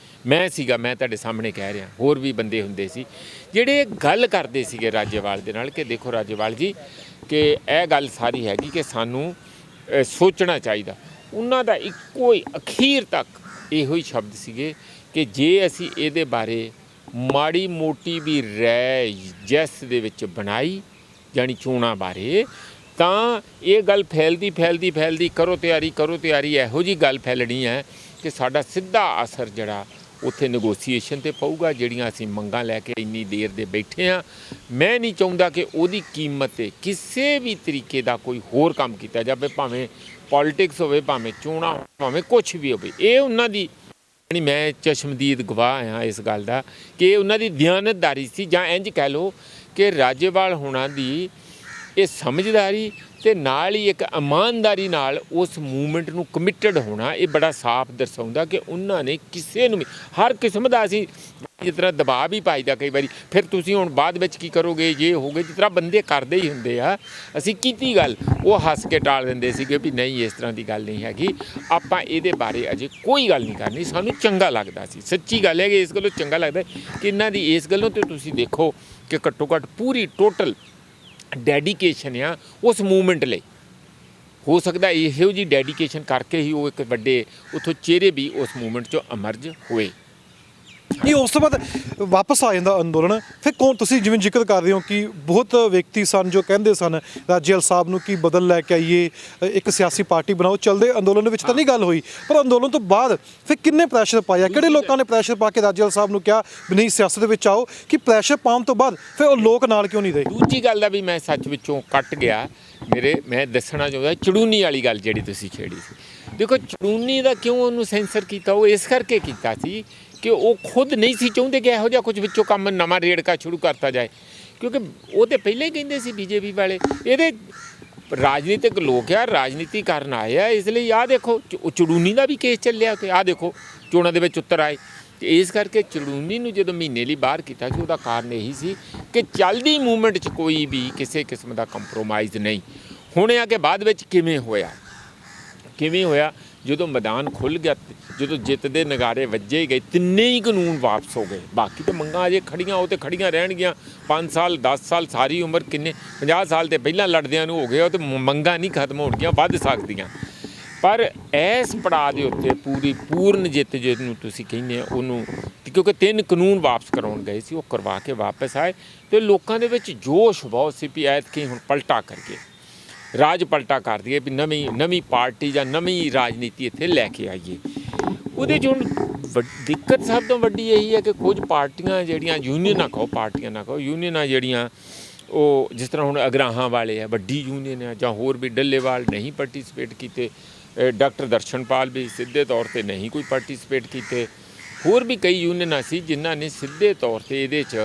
ਮੈਂ ਤੁਹਾਡੇ ਸਾਹਮਣੇ ਕਹਿ ਰਿਹਾ, ਹੋਰ ਵੀ ਬੰਦੇ ਹੁੰਦੇ ਸੀ ਜਿਹੜੇ ਗੱਲ ਕਰਦੇ ਸੀਗੇ ਰਾਜੇਵਾਲ ਦੇ ਨਾਲ ਕਿ ਦੇਖੋ ਰਾਜੇਵਾਲ ਜੀ, ਕਿ ਇਹ ਗੱਲ ਸਾਰੀ ਹੈਗੀ ਕਿ ਸਾਨੂੰ ਸੋਚਣਾ ਚਾਹੀਦਾ। ਉਹਨਾਂ ਦਾ ਇੱਕੋ ਹੀ ਅਖੀਰ ਤੱਕ ਇਹੋ ਹੀ ਸ਼ਬਦ ਸੀਗੇ ਕਿ ਜੇ ਅਸੀਂ ਇਹਦੇ ਬਾਰੇ ਮਾੜੀ ਮੋਟੀ ਵੀ ਰਾਏ ਜਿਸ ਦੇ ਵਿੱਚ ਬਣਾਈ, ਜਾਣੀ ਚੋਣਾਂ ਬਾਰੇ, ਤਾਂ ਇਹ ਗੱਲ ਫੈਲਦੀ ਕਰੋ ਤਿਆਰੀ ਇਹੋ ਜਿਹੀ ਗੱਲ ਫੈਲਣੀ ਹੈ ਕਿ ਸਾਡਾ ਸਿੱਧਾ ਅਸਰ ਜਿਹੜਾ ਉੱਥੇ ਨੈਗੋਸੀਏਸ਼ਨ 'ਤੇ ਪਊਗਾ। ਜਿਹੜੀਆਂ ਅਸੀਂ ਮੰਗਾਂ ਲੈ ਕੇ ਇੰਨੀ ਦੇਰ ਦੇ ਬੈਠੇ ਹਾਂ, ਮੈਂ ਨਹੀਂ ਚਾਹੁੰਦਾ ਕਿ ਉਹਦੀ ਕੀਮਤ 'ਤੇ ਕਿਸੇ ਵੀ ਤਰੀਕੇ ਦਾ ਕੋਈ ਹੋਰ ਕੰਮ ਕੀਤਾ ਜਾਵੇ, ਭਾਵੇਂ ਪੋਲੀਟਿਕਸ ਹੋਵੇ, ਭਾਵੇਂ ਚੋਣਾਂ, ਭਾਵੇਂ ਕੁਛ ਵੀ ਹੋਵੇ। ਇਹ ਉਹਨਾਂ ਦੀ, ਮੈਂ ਚਸ਼ਮਦੀਦ ਗਵਾਹ ਹਾਂ ਇਸ ਗੱਲ ਦਾ ਕਿ ਇਹ ਉਹਨਾਂ ਦੀ ਦਿਆਨਤਦਾਰੀ ਸੀ, ਜਾਂ ਇੰਝ ਕਹਿ ਲਓ ਕਿ ਰਾਜੇਵਾਲ ਹੋਣਾ ਦੀ ਇਹ ਸਮਝਦਾਰੀ ਅਤੇ ਨਾਲ ਹੀ ਇੱਕ ਇਮਾਨਦਾਰੀ ਨਾਲ ਉਸ ਮੂਵਮੈਂਟ ਨੂੰ ਕਮਿਟਡ ਹੋਣਾ, ਇਹ ਬੜਾ ਸਾਫ਼ ਦਰਸਾਉਂਦਾ ਕਿ ਉਹਨਾਂ ਨੇ ਕਿਸੇ ਨੂੰ ਵੀ ਹਰ ਕਿਸਮ ਦਾ, ਅਸੀਂ ਜਿਸ ਤਰ੍ਹਾਂ ਦਬਾਅ ਵੀ ਪਾਈਦਾ ਕਈ ਵਾਰੀ, ਫਿਰ ਤੁਸੀਂ ਹੁਣ ਬਾਅਦ ਵਿੱਚ ਕੀ ਕਰੋਗੇ, ਇਹ ਹੋ ਗਏ, ਜਿਸ ਤਰ੍ਹਾਂ ਬੰਦੇ ਕਰਦੇ ਹੀ ਹੁੰਦੇ ਆ। ਅਸੀਂ ਕੀਤੀ ਗੱਲ, ਉਹ ਹੱਸ ਕੇ ਟਾਲ ਦਿੰਦੇ ਸੀਗੇ ਵੀ ਨਹੀਂ ਇਸ ਤਰ੍ਹਾਂ ਦੀ ਗੱਲ ਨਹੀਂ ਹੈਗੀ, ਆਪਾਂ ਇਹਦੇ ਬਾਰੇ ਅਜੇ ਕੋਈ ਗੱਲ ਨਹੀਂ ਕਰਨੀ। ਸਾਨੂੰ ਚੰਗਾ ਲੱਗਦਾ ਸੀ, ਸੱਚੀ ਗੱਲ ਹੈ ਕਿ ਇਸ ਗੱਲੋਂ ਚੰਗਾ ਲੱਗਦਾ ਕਿ ਇਹਨਾਂ ਦੀ ਇਸ ਗੱਲੋਂ ਤੇ ਤੁਸੀਂ ਦੇਖੋ ਕਿ ਘੱਟੋ ਘੱਟ ਪੂਰੀ ਟੋਟਲ ਡੈਡੀਕੇਸ਼ਨ ਆ ਉਸ ਮੂਵਮੈਂਟ ਲਈ। ਹੋ ਸਕਦਾ ਇਹੋ ਜਿਹੀ ਡੈਡੀਕੇਸ਼ਨ ਕਰਕੇ ਹੀ ਉਹ ਇੱਕ ਵੱਡੇ ਉੱਥੋਂ ਚਿਹਰੇ ਵੀ ਉਸ ਮੂਵਮੈਂਟ 'ਚੋਂ ਐਮਰਜ ਹੋਏ। ਨਹੀਂ, ਉਸ ਤੋਂ ਬਾਅਦ ਵਾਪਸ ਆ ਜਾਂਦਾ ਅੰਦੋਲਨ। ਫਿਰ ਕੌਣ, ਤੁਸੀਂ ਜਿਵੇਂ ਜ਼ਿਕਰ ਕਰ ਰਹੇ ਹੋ ਕਿ ਬਹੁਤ ਵਿਅਕਤੀ ਸਨ ਜੋ ਕਹਿੰਦੇ ਸਨ ਰਾਜੇਵਾਲ ਸਾਹਿਬ ਨੂੰ ਕਿ ਬਦਲ ਲੈ ਕੇ ਆਈਏ, ਇੱਕ ਸਿਆਸੀ ਪਾਰਟੀ ਬਣਾਓ। ਚੱਲਦੇ ਅੰਦੋਲਨ ਦੇ ਵਿੱਚ ਤਾਂ ਨਹੀਂ ਗੱਲ ਹੋਈ, ਪਰ ਅੰਦੋਲਨ ਤੋਂ ਬਾਅਦ ਫਿਰ ਕਿੰਨੇ ਪ੍ਰੈਸ਼ਰ ਪਾਇਆ? ਕਿਹੜੇ ਲੋਕਾਂ ਨੇ ਪ੍ਰੈਸ਼ਰ ਪਾ ਕੇ ਰਾਜੇਵਾਲ ਸਾਹਿਬ ਨੂੰ ਕਿਹਾ ਵੀ ਨਹੀਂ ਸਿਆਸਤ ਦੇ ਵਿੱਚ ਆਓ? ਕਿ ਪ੍ਰੈਸ਼ਰ ਪਾਉਣ ਤੋਂ ਬਾਅਦ ਫਿਰ ਉਹ ਲੋਕ ਨਾਲ ਕਿਉਂ ਨਹੀਂ ਰਹੇ? ਦੂਜੀ ਗੱਲ ਦਾ ਵੀ ਮੈਂ ਸੱਚ ਵਿੱਚੋਂ ਕੱਟ ਗਿਆ ਮੈਂ ਦੱਸਣਾ ਚਾਹੁੰਦਾ, ਚੜੂਨੀ ਵਾਲੀ ਗੱਲ ਜਿਹੜੀ ਤੁਸੀਂ ਛੇੜੀ ਸੀ। ਦੇਖੋ ਚੜੂਨੀ ਦਾ ਕਿਉਂ ਉਹਨੂੰ ਸੈਂਸਰ ਕੀਤਾ, ਉਹ ਇਸ ਕਰਕੇ ਕੀਤਾ ਸੀ ਕਿ ਉਹ ਖੁਦ ਨਹੀਂ ਸੀ ਚਾਹੁੰਦੇ ਕਿ ਇਹੋ ਜਿਹਾ ਕੁਝ ਵਿੱਚੋਂ ਕੰਮ ਨਵਾਂ ਰੇੜਕਾ ਸ਼ੁਰੂ ਕਰਤਾ ਜਾਏ। ਕਿਉਂਕਿ ਉਹ ਤਾਂ ਪਹਿਲਾਂ ਹੀ ਕਹਿੰਦੇ ਸੀ ਬੀਜੇਪੀ ਵਾਲੇ ਇਹਦੇ ਰਾਜਨੀਤਿਕ ਲੋਕ ਆ, ਰਾਜਨੀਤੀ ਕਰਨ ਆਏ ਆ, ਇਸ ਲਈ ਆਹ ਦੇਖੋ ਉਹ ਚੜੂਨੀ ਦਾ ਵੀ ਕੇਸ ਚੱਲਿਆ ਉੱਥੇ, ਆਹ ਦੇਖੋ ਚੋਣਾਂ ਦੇ ਵਿੱਚ ਉੱਤਰ ਆਏ। ਅਤੇ ਇਸ ਕਰਕੇ ਚੜੂਨੀ ਨੂੰ ਜਦੋਂ ਮਹੀਨੇ ਲਈ ਬਾਹਰ ਕੀਤਾ ਸੀ ਉਹਦਾ ਕਾਰਨ ਇਹੀ ਸੀ ਕਿ ਚੱਲਦੀ ਮੂਵਮੈਂਟ 'ਚ ਕੋਈ ਵੀ ਕਿਸੇ ਕਿਸਮ ਦਾ ਕੰਪਰੋਮਾਈਜ਼ ਨਹੀਂ। ਹੁਣ ਇਹ ਆ ਕਿ ਬਾਅਦ ਵਿੱਚ ਕਿਵੇਂ ਹੋਇਆ ਜਦੋਂ ਮੈਦਾਨ ਖੁੱਲ੍ਹ ਗਿਆ, ਜਦੋਂ ਜਿੱਤ ਦੇ ਨਗਾਰੇ ਵੱਜੇ ਗਏ, ਤਿੰਨੇ ਹੀ ਕਾਨੂੰਨ ਵਾਪਸ ਹੋ ਗਏ। ਬਾਕੀ ਤਾਂ ਮੰਗਾਂ ਅਜੇ ਖੜੀਆਂ, ਉਹ ਤਾਂ ਖੜੀਆਂ ਰਹਿਣਗੀਆਂ 5 ਸਾਲ 10 ਸਾਲ ਸਾਰੀ ਉਮਰ, ਕਿੰਨੇ 50 ਸਾਲ ਤੇ ਪਹਿਲਾਂ ਲੜਦਿਆਂ ਨੂੰ ਹੋ ਗਏ, ਉਹ ਤਾਂ ਮੰਗਾਂ ਨਹੀਂ ਖਤਮ ਹੋਣਗੀਆਂ, ਵੱਧ ਸਕਦੀਆਂ। ਪਰ ਇਸ ਪੜਾਅ ਦੇ ਉੱਤੇ ਪੂਰਨ ਜਿੱਤ ਜਿਹਨੂੰ ਤੁਸੀਂ ਕਹਿੰਦੇ ਆ ਉਹਨੂੰ, ਕਿਉਂਕਿ 3 ਕਾਨੂੰਨ ਵਾਪਸ ਕਰਾਉਣ ਗਏ ਸੀ, ਉਹ ਕਰਵਾ ਕੇ ਵਾਪਸ ਆਏ ਅਤੇ ਲੋਕਾਂ ਦੇ ਵਿੱਚ ਜੋਸ਼ ਬਹੁਤ ਸੀ ਵੀ ਐਤਕੀ ਹੁਣ ਪਲਟਾ ਕਰੀਏ, ਰਾਜ ਪਲਟਾ ਕਰ ਦਈਏ, ਵੀ ਨਵੀਂ ਪਾਰਟੀ ਜਾਂ ਨਵੀਂ ਰਾਜਨੀਤੀ ਇੱਥੇ ਲੈ ਕੇ ਆਈਏ। ਉਹਦੇ 'ਚ ਹੁਣ ਦਿੱਕਤ ਸਭ ਤੋਂ ਵੱਡੀ ਇਹੀ ਹੈ ਕਿ ਕੁਝ ਪਾਰਟੀਆਂ ਜਿਹੜੀਆਂ ਯੂਨੀਅਨਾਂ ਕਹੋ ਯੂਨੀਅਨਾਂ ਜਿਹੜੀਆਂ ਉਹ ਜਿਸ ਤਰ੍ਹਾਂ ਹੁਣ ਅਗਰਾਹਾਂ ਵਾਲੇ ਆ, ਵੱਡੀ ਯੂਨੀਅਨ ਆ, ਜਾਂ ਹੋਰ ਵੀ ਡੱਲੇਵਾਲ ਨਹੀਂ ਪਾਰਟੀਸਪੇਟ ਕੀਤੇ, ਡਾਕਟਰ ਦਰਸ਼ਨਪਾਲ ਵੀ ਸਿੱਧੇ ਤੌਰ 'ਤੇ ਨਹੀਂ ਕੋਈ ਪਾਰਟੀਸਪੇਟ ਕੀਤੇ, ਹੋਰ ਵੀ ਕਈ ਯੂਨੀਅਨਾਂ ਸੀ ਜਿਨ੍ਹਾਂ ਨੇ ਸਿੱਧੇ ਤੌਰ 'ਤੇ ਇਹਦੇ 'ਚ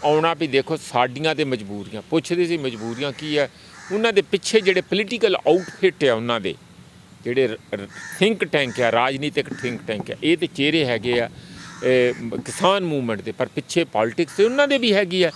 ਆਉਣਾ ਵੀ ਦੇਖੋ ਸਾਡੀਆਂ ਤਾਂ ਮਜਬੂਰੀਆਂ ਪੁੱਛਦੇ ਸੀ, ਮਜਬੂਰੀਆਂ ਕੀ ਹੈ ਉਹਨਾਂ ਦੇ ਪਿੱਛੇ ਜਿਹੜੇ ਪੋਲੀਟੀਕਲ ਆਊਟਫਿਟ ਆ, ਉਹਨਾਂ ਦੇ ਜਿਹੜੇ ਥਿੰਕ ਟੈਂਕ ਆ, ਰਾਜਨੀਤਿਕ ਥਿੰਕ ਟੈਂਕ ਆ, ਇਹ ਤਾਂ ਚਿਹਰੇ ਹੈਗੇ ਆ ਕਿਸਾਨ ਮੂਵਮੈਂਟ ਦੇ, ਪਰ ਪਿੱਛੇ ਪੋਲੀਟਿਕਸ ਉਹਨਾਂ ਦੇ ਵੀ ਹੈਗੀ ਆ।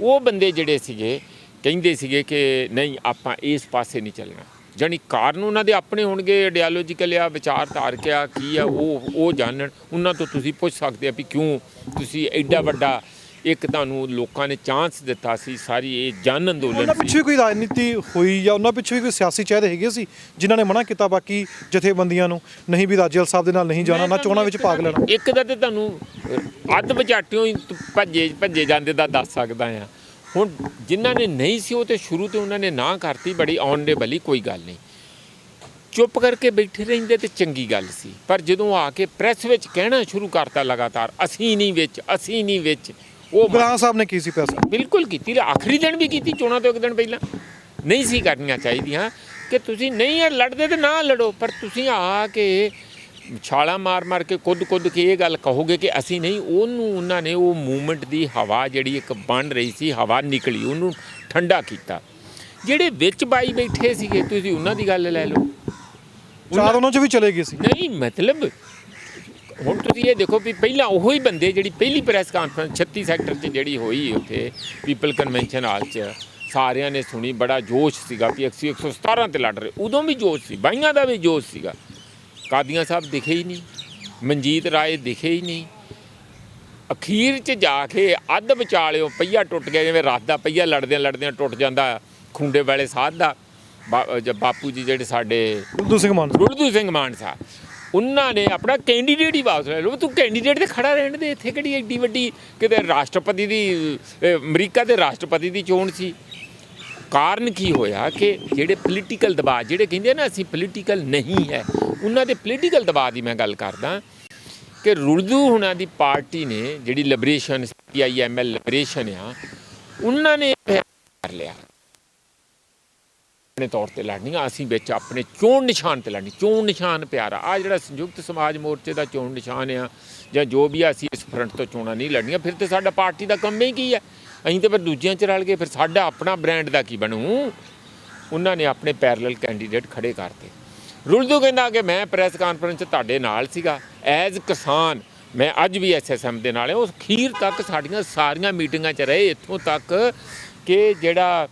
ਉਹ ਬੰਦੇ ਜਿਹੜੇ ਸੀਗੇ ਕਹਿੰਦੇ ਸੀਗੇ ਕਿ ਨਹੀਂ ਆਪਾਂ ਇਸ ਪਾਸੇ ਨਹੀਂ ਚੱਲਣਾ, ਜਾਣੀ ਕਾਰਨ ਉਹਨਾਂ ਦੇ ਆਪਣੇ ਹੋਣਗੇ, ਆਈਡੀਆਲੋਜੀਕਲ ਆ, ਵਿਚਾਰਧਾਰਕ ਆ, ਕੀ ਆ ਉਹ ਜਾਣਨ। ਉਹਨਾਂ ਤੋਂ ਤੁਸੀਂ ਪੁੱਛ ਸਕਦੇ ਆ ਵੀ ਕਿਉਂ ਤੁਸੀਂ ਐਡਾ ਵੱਡਾ ਇੱਕ ਤੁਹਾਨੂੰ ਲੋਕਾਂ ਨੇ ਚਾਂਸ ਦਿੱਤਾ ਸੀ, ਸਾਰੀ ਇਹ ਜਨ ਅੰਦੋਲਨ ਉਹਨਾਂ ਪਿੱਛੇ ਕੋਈ ਰਾਜਨੀਤੀ ਹੋਈ ਜਾਂ ਉਹਨਾਂ ਪਿੱਛੇ ਵੀ ਕੋਈ ਸਿਆਸੀ ਚਿਹਰੇ ਹੈਗੇ ਸੀ ਜਿਨ੍ਹਾਂ ਨੇ ਮਨਾ ਕੀਤਾ ਬਾਕੀ ਜਥੇਬੰਦੀਆਂ ਨੂੰ ਨਹੀਂ ਵੀ ਰਾਜੇਵਾਲ ਸਾਹਿਬ ਦੇ ਨਾਲ ਨਹੀਂ ਜਾਣਾ, ਨਾ ਚੋਣਾਂ ਵਿੱਚ ਭਾਗ ਲੈਣਾ? ਇੱਕ ਦਾ ਤੇ ਤੁਹਾਨੂੰ ਅੱਧ ਵਿਚਾਟਿਓ ਹੀ ਭੱਜੇ ਜਾਂਦੇ ਦਾ ਦੱਸ ਸਕਦਾ ਆ। ਹੁਣ ਜਿਨ੍ਹਾਂ ਨੇ ਨਹੀਂ ਸੀ ਉਹ ਤੇ ਸ਼ੁਰੂ ਤੋਂ ਉਹਨਾਂ ਨੇ ਨਾ ਕਰਤੀ, ਬੜੀ ਆਨਰੇਬਲੀ, ਕੋਈ ਗੱਲ ਨਹੀਂ, ਚੁੱਪ ਕਰਕੇ ਬੈਠੇ ਰਹਿੰਦੇ ਤੇ ਚੰਗੀ ਗੱਲ ਸੀ। ਪਰ ਜਦੋਂ ਆ ਕੇ ਪ੍ਰੈਸ ਵਿੱਚ ਕਹਿਣਾ ਸ਼ੁਰੂ ਕਰਤਾ ਲਗਾਤਾਰ ਅਸੀਂ ਨਹੀਂ ਵਿੱਚ, ਉਹ ਬਰਾੜ ਸਾਹਿਬ ਨੇ ਕੀ ਸੀ ਪੈਸਾ ਬਿਲਕੁਲ ਕੀਤੀ, ਆਖਰੀ ਦਿਨ ਵੀ ਕੀਤੀ, ਚੋਣਾਂ ਤੋਂ ਇੱਕ ਦਿਨ ਪਹਿਲਾਂ ਨਹੀਂ ਸੀ ਕਰਨੀਆਂ ਚਾਹੀਦੀਆਂ ਕਿ ਤੁਸੀਂ ਨਹੀਂ ਲੜਦੇ ਤੇ ਨਾ ਲੜੋ, ਪਰ ਤੁਸੀਂ ਆ ਕੇ ਛਾਲਾਂ ਮਾਰ ਕੇ ਕੁੱਦ ਕੇ ਇਹ ਗੱਲ ਕਹੋਗੇ ਕਿ ਅਸੀਂ ਨਹੀਂ, ਉਹਨੂੰ ਉਹਨਾਂ ਨੇ ਉਹ ਮੂਵਮੈਂਟ ਦੀ ਹਵਾ ਜਿਹੜੀ ਇੱਕ ਬਣ ਰਹੀ ਸੀ, ਹਵਾ ਨਿਕਲੀ, ਉਹਨੂੰ ਠੰਡਾ ਕੀਤਾ। ਜਿਹੜੇ ਵਿੱਚ ਬਾਈ ਬੈਠੇ ਸੀਗੇ ਤੁਸੀਂ ਉਹਨਾਂ ਦੀ ਗੱਲ ਲੈ ਲਓ, ਚਾਰ ਉਹਨਾਂ 'ਚ ਵੀ ਚਲੇ ਗਏ ਸੀ। ਨਹੀਂ ਮਤਲਬ ਹੁਣ ਤੁਸੀਂ ਇਹ ਦੇਖੋ ਵੀ ਪਹਿਲਾਂ ਉਹੀ ਬੰਦੇ ਜਿਹੜੀ ਪਹਿਲੀ ਪ੍ਰੈਸ ਕਾਨਫਰੰਸ 36 ਸੈਕਟਰ 'ਚ ਜਿਹੜੀ ਹੋਈ ਉੱਥੇ ਪੀਪਲ ਕਨਵੈਨਸ਼ਨ ਹਾਲ 'ਚ ਸਾਰਿਆਂ ਨੇ ਸੁਣੀ, ਬੜਾ ਜੋਸ਼ ਸੀਗਾ ਵੀ 117 ਤੇ ਲੜ ਰਹੇ, ਉਦੋਂ ਵੀ ਜੋਸ਼ ਸੀ, ਬਾਈਆਂ ਦਾ ਵੀ ਜੋਸ਼ ਸੀਗਾ। ਕਾਦੀਆਂ ਸਾਹਿਬ ਦਿਖੇ ਹੀ ਨਹੀਂ, ਮਨਜੀਤ ਰਾਏ ਦਿਖੇ ਹੀ ਨਹੀਂ, ਅਖੀਰ 'ਚ ਜਾ ਕੇ ਅੱਧ ਵਿਚਾਲਿਓ ਪਹੀਆ ਟੁੱਟ ਗਿਆ, ਜਿਵੇਂ ਰੱਥ ਦਾ ਪਹੀਆ ਲੜਦਿਆਂ ਟੁੱਟ ਜਾਂਦਾ ਖੁੰਡੇ ਵਾਲੇ ਸਾਧ ਦਾ। ਬਾਪੂ ਜੀ ਜਿਹੜੇ ਸਾਡੇ ਗੁਰਦੂ ਸਿੰਘ ਮਾਨ ਸਾਹਿਬ, ਉਹਨਾਂ ਨੇ ਆਪਣਾ ਕੈਂਡੀਡੇਟ ਹੀ ਵਾਪਸ ਲੈ ਲਓ, ਤੂੰ ਕੈਂਡੀਡੇਟ 'ਤੇ ਖੜਾ ਰਹਿਣ ਦੇ, ਇੱਥੇ ਕਿਹੜੀ ਐਡੀ ਵੱਡੀ ਕਿਤੇ ਰਾਸ਼ਟਰਪਤੀ ਦੀ, ਅਮਰੀਕਾ ਦੇ ਰਾਸ਼ਟਰਪਤੀ ਦੀ ਚੋਣ ਸੀ। ਕਾਰਨ ਕੀ ਹੋਇਆ ਕਿ ਜਿਹੜੇ ਪੋਲੀਟੀਕਲ ਦਬਾਅ, ਜਿਹੜੇ ਕਹਿੰਦੇ ਨਾ ਅਸੀਂ ਪੋਲੀਟੀਕਲ ਨਹੀਂ ਹੈ, ਉਹਨਾਂ ਦੇ ਪੋਲੀਟੀਕਲ ਦਬਾਅ ਦੀ ਮੈਂ ਗੱਲ ਕਰਦਾ ਕਿ ਰੁਲਦੂ ਹੁਣਾਂ ਦੀ ਪਾਰਟੀ ਨੇ ਜਿਹੜੀ ਲਿਬਰੇਸ਼ਨ PIML ਲਿਬਰੇਸ਼ਨ ਆ, ਉਹਨਾਂ ਨੇ ਕਰ ਲਿਆ ਆਪਣੇ ਤੌਰ 'ਤੇ ਲੜਨੀਆਂ, ਅਸੀਂ ਵਿੱਚ ਆਪਣੇ ਚੋਣ ਨਿਸ਼ਾਨ 'ਤੇ ਲੜਨੀ, ਚੋਣ ਨਿਸ਼ਾਨ ਪਿਆਰਾ। ਆਹ ਜਿਹੜਾ ਸੰਯੁਕਤ ਸਮਾਜ ਮੋਰਚੇ ਦਾ ਚੋਣ ਨਿਸ਼ਾਨ ਆ ਜਾਂ ਜੋ ਵੀ ਆ, ਅਸੀਂ ਇਸ ਫਰੰਟ ਤੋਂ ਚੋਣਾਂ ਨਹੀਂ ਲੜਨੀਆਂ, ਫਿਰ ਤਾਂ ਸਾਡਾ ਪਾਰਟੀ ਦਾ ਕੰਮ ਹੀ ਕੀ ਹੈ, ਅਸੀਂ ਤਾਂ ਫਿਰ ਦੂਜਿਆਂ 'ਚ ਰਲ ਗਏ, ਫਿਰ ਸਾਡਾ ਆਪਣਾ ਬ੍ਰਾਂਡ ਦਾ ਕੀ ਬਣੂ। ਉਹਨਾਂ ਨੇ ਆਪਣੇ ਪੈਰਲਲ ਕੈਂਡੀਡੇਟ ਖੜੇ ਕਰਤੇ। ਰੁਲਦੂ ਕਹਿੰਦਾ ਕਿ ਮੈਂ ਪ੍ਰੈਸ ਕਾਨਫਰੰਸ 'ਚ ਤੁਹਾਡੇ ਨਾਲ ਸੀਗਾ ਐਜ਼ ਕਿਸਾਨ, ਮੈਂ ਅੱਜ ਵੀ SSM ਦੇ ਨਾਲ, ਉਸ ਅਖੀਰ ਤੱਕ ਸਾਡੀਆਂ ਸਾਰੀਆਂ ਮੀਟਿੰਗਾਂ 'ਚ ਰਹੇ, ਇੱਥੋਂ ਤੱਕ ਕਿ ਜਿਹੜਾ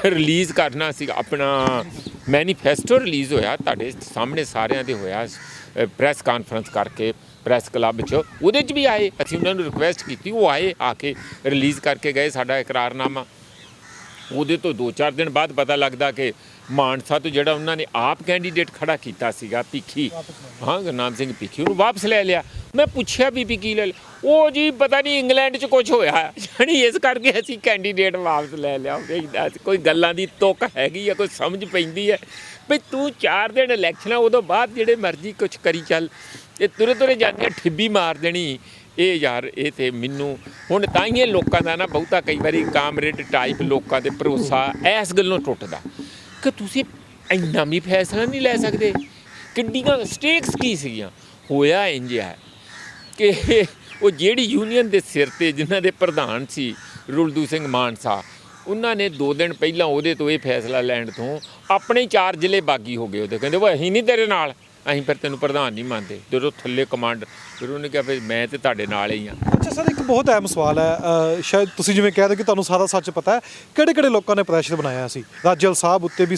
ਰਿਲੀਜ਼ ਕਰਨਾ ਸੀਗਾ ਆਪਣਾ ਮੈਨੀਫੈਸਟੋ ਰਿਲੀਜ਼ ਹੋਇਆ ਤੁਹਾਡੇ ਸਾਹਮਣੇ ਸਾਰਿਆਂ ਦੇ ਹੋਇਆ, ਪ੍ਰੈਸ ਕਾਨਫਰੰਸ ਕਰਕੇ ਪ੍ਰੈਸ ਕਲੱਬ 'ਚ, ਉਹਦੇ 'ਚ ਵੀ ਆਏ, ਅਸੀਂ ਉਹਨਾਂ ਨੂੰ ਰਿਕੁਐਸਟ ਕੀਤੀ, ਉਹ ਆਏ, ਆ ਕੇ ਰਿਲੀਜ਼ ਕਰਕੇ ਗਏ ਸਾਡਾ ਇਕਰਾਰਨਾਮਾ। ਉਹਦੇ ਤੋਂ 2-4 ਦਿਨ ਬਾਅਦ ਪਤਾ ਲੱਗਦਾ ਕਿ ਮਾਨਸਾ ਤੋਂ ਜਿਹੜਾ ਉਹਨਾਂ ਨੇ ਆਪ ਕੈਂਡੀਡੇਟ ਖੜਾ ਕੀਤਾ ਸੀਗਾ ਭਿੱਖੀ, ਹਾਂ ਗੁਰਨਾਮ ਸਿੰਘ ਭਿੱਖੀ, ਉਹਨੂੰ ਵਾਪਸ ਲੈ ਲਿਆ। ਮੈਂ ਪੁੱਛਿਆ ਵੀ ਕੀ ਲੈ ਲਿਆ, ਉਹ ਜੀ ਪਤਾ ਨਹੀਂ ਇੰਗਲੈਂਡ 'ਚ ਕੁਝ ਹੋਇਆ, ਯਾਨੀ ਇਸ ਕਰਕੇ ਅਸੀਂ ਕੈਂਡੀਡੇਟ ਵਾਪਸ ਲੈ ਲਿਆ। ਕੋਈ ਗੱਲਾਂ ਦੀ ਤੁੱਕ ਹੈਗੀ ਆ, ਕੋਈ ਸਮਝ ਪੈਂਦੀ ਹੈ ਵੀ ਤੂੰ 4 ਦਿਨ ਇਲੈਕਸ਼ਨਾਂ, ਉਦੋਂ ਬਾਅਦ ਜਿਹੜੇ ਮਰਜ਼ੀ ਕੁਛ ਕਰੀ ਚੱਲ, ਇਹ ਤੁਰੇ ਜਾਂਦੇ ਠਿੱਬੀ ਮਾਰ ਦੇਣੀ। ਇਹ ਯਾਰ ਇਹ ਤਾਂ ਮੈਨੂੰ ਹੁਣ ਤਾਂ ਹੀ ਇਹ ਲੋਕਾਂ ਦਾ ਨਾ ਬਹੁਤਾ ਕਈ ਵਾਰੀ ਕਾਮਰੇਡ ਟਾਈਪ ਲੋਕਾਂ ਦੇ ਭਰੋਸਾ ਇਸ ਗੱਲੋਂ ਟੁੱਟਦਾ ਕਿ ਤੁਸੀਂ ਇੰਨਾ ਵੀ ਫੈਸਲਾ ਨਹੀਂ ਲੈ ਸਕਦੇ। ਕਿੱਡੀਆਂ ਸਟੇਕਸ ਕੀ ਸੀਗੀਆਂ, ਹੋਇਆ ਇੰਝ ਹੈ ਕਿ ਉਹ ਜਿਹੜੀ ਯੂਨੀਅਨ ਦੇ ਸਿਰ 'ਤੇ ਜਿਨ੍ਹਾਂ ਦੇ ਪ੍ਰਧਾਨ ਸੀ ਰੁਲਦੂ ਸਿੰਘ ਮਾਨਸਾ, ਉਹਨਾਂ ਨੇ 2 ਦਿਨ ਪਹਿਲਾਂ ਉਹਦੇ ਤੋਂ ਇਹ ਫੈਸਲਾ ਲੈਣ ਤੋਂ ਆਪਣੇ 4 ਜ਼ਿਲ੍ਹੇ ਬਾਗੀ ਹੋ ਗਏ। ਉਹਦੇ ਕਹਿੰਦੇ ਉਹ ਅਸੀਂ ਨਹੀਂ ਤੇਰੇ ਨਾਲ, ਅਸੀਂ ਫਿਰ ਤੈਨੂੰ ਪ੍ਰਧਾਨ ਨਹੀਂ ਮੰਨਦੇ। ਜਦੋਂ ਥੱਲੇ ਕਮਾਂਡ, ਫਿਰ ਉਹਨੇ ਕਿਹਾ ਫਿਰ ਮੈਂ ਤੇ ਤੁਹਾਡੇ ਨਾਲ ਹੀ ਹਾਂ। ਅੱਛਾ ਸਰ, ਇੱਕ ਬਹੁਤ ਅਹਿਮ ਸਵਾਲ ਹੈ, ਸ਼ਾਇਦ ਤੁਸੀਂ ਜਿਵੇਂ ਕਹਿ ਰਹੇ ਕਿ ਤੁਹਾਨੂੰ ਸਾਰਾ ਸੱਚ ਪਤਾ ਹੈ, ਕਿਹੜੇ ਕਿਹੜੇ ਲੋਕਾਂ ਨੇ ਪ੍ਰੈਸ਼ਰ ਬਣਾਇਆ ਸੀ ਰਾਜੇਵਾਲ ਸਾਹਿਬ ਉੱਤੇ ਵੀ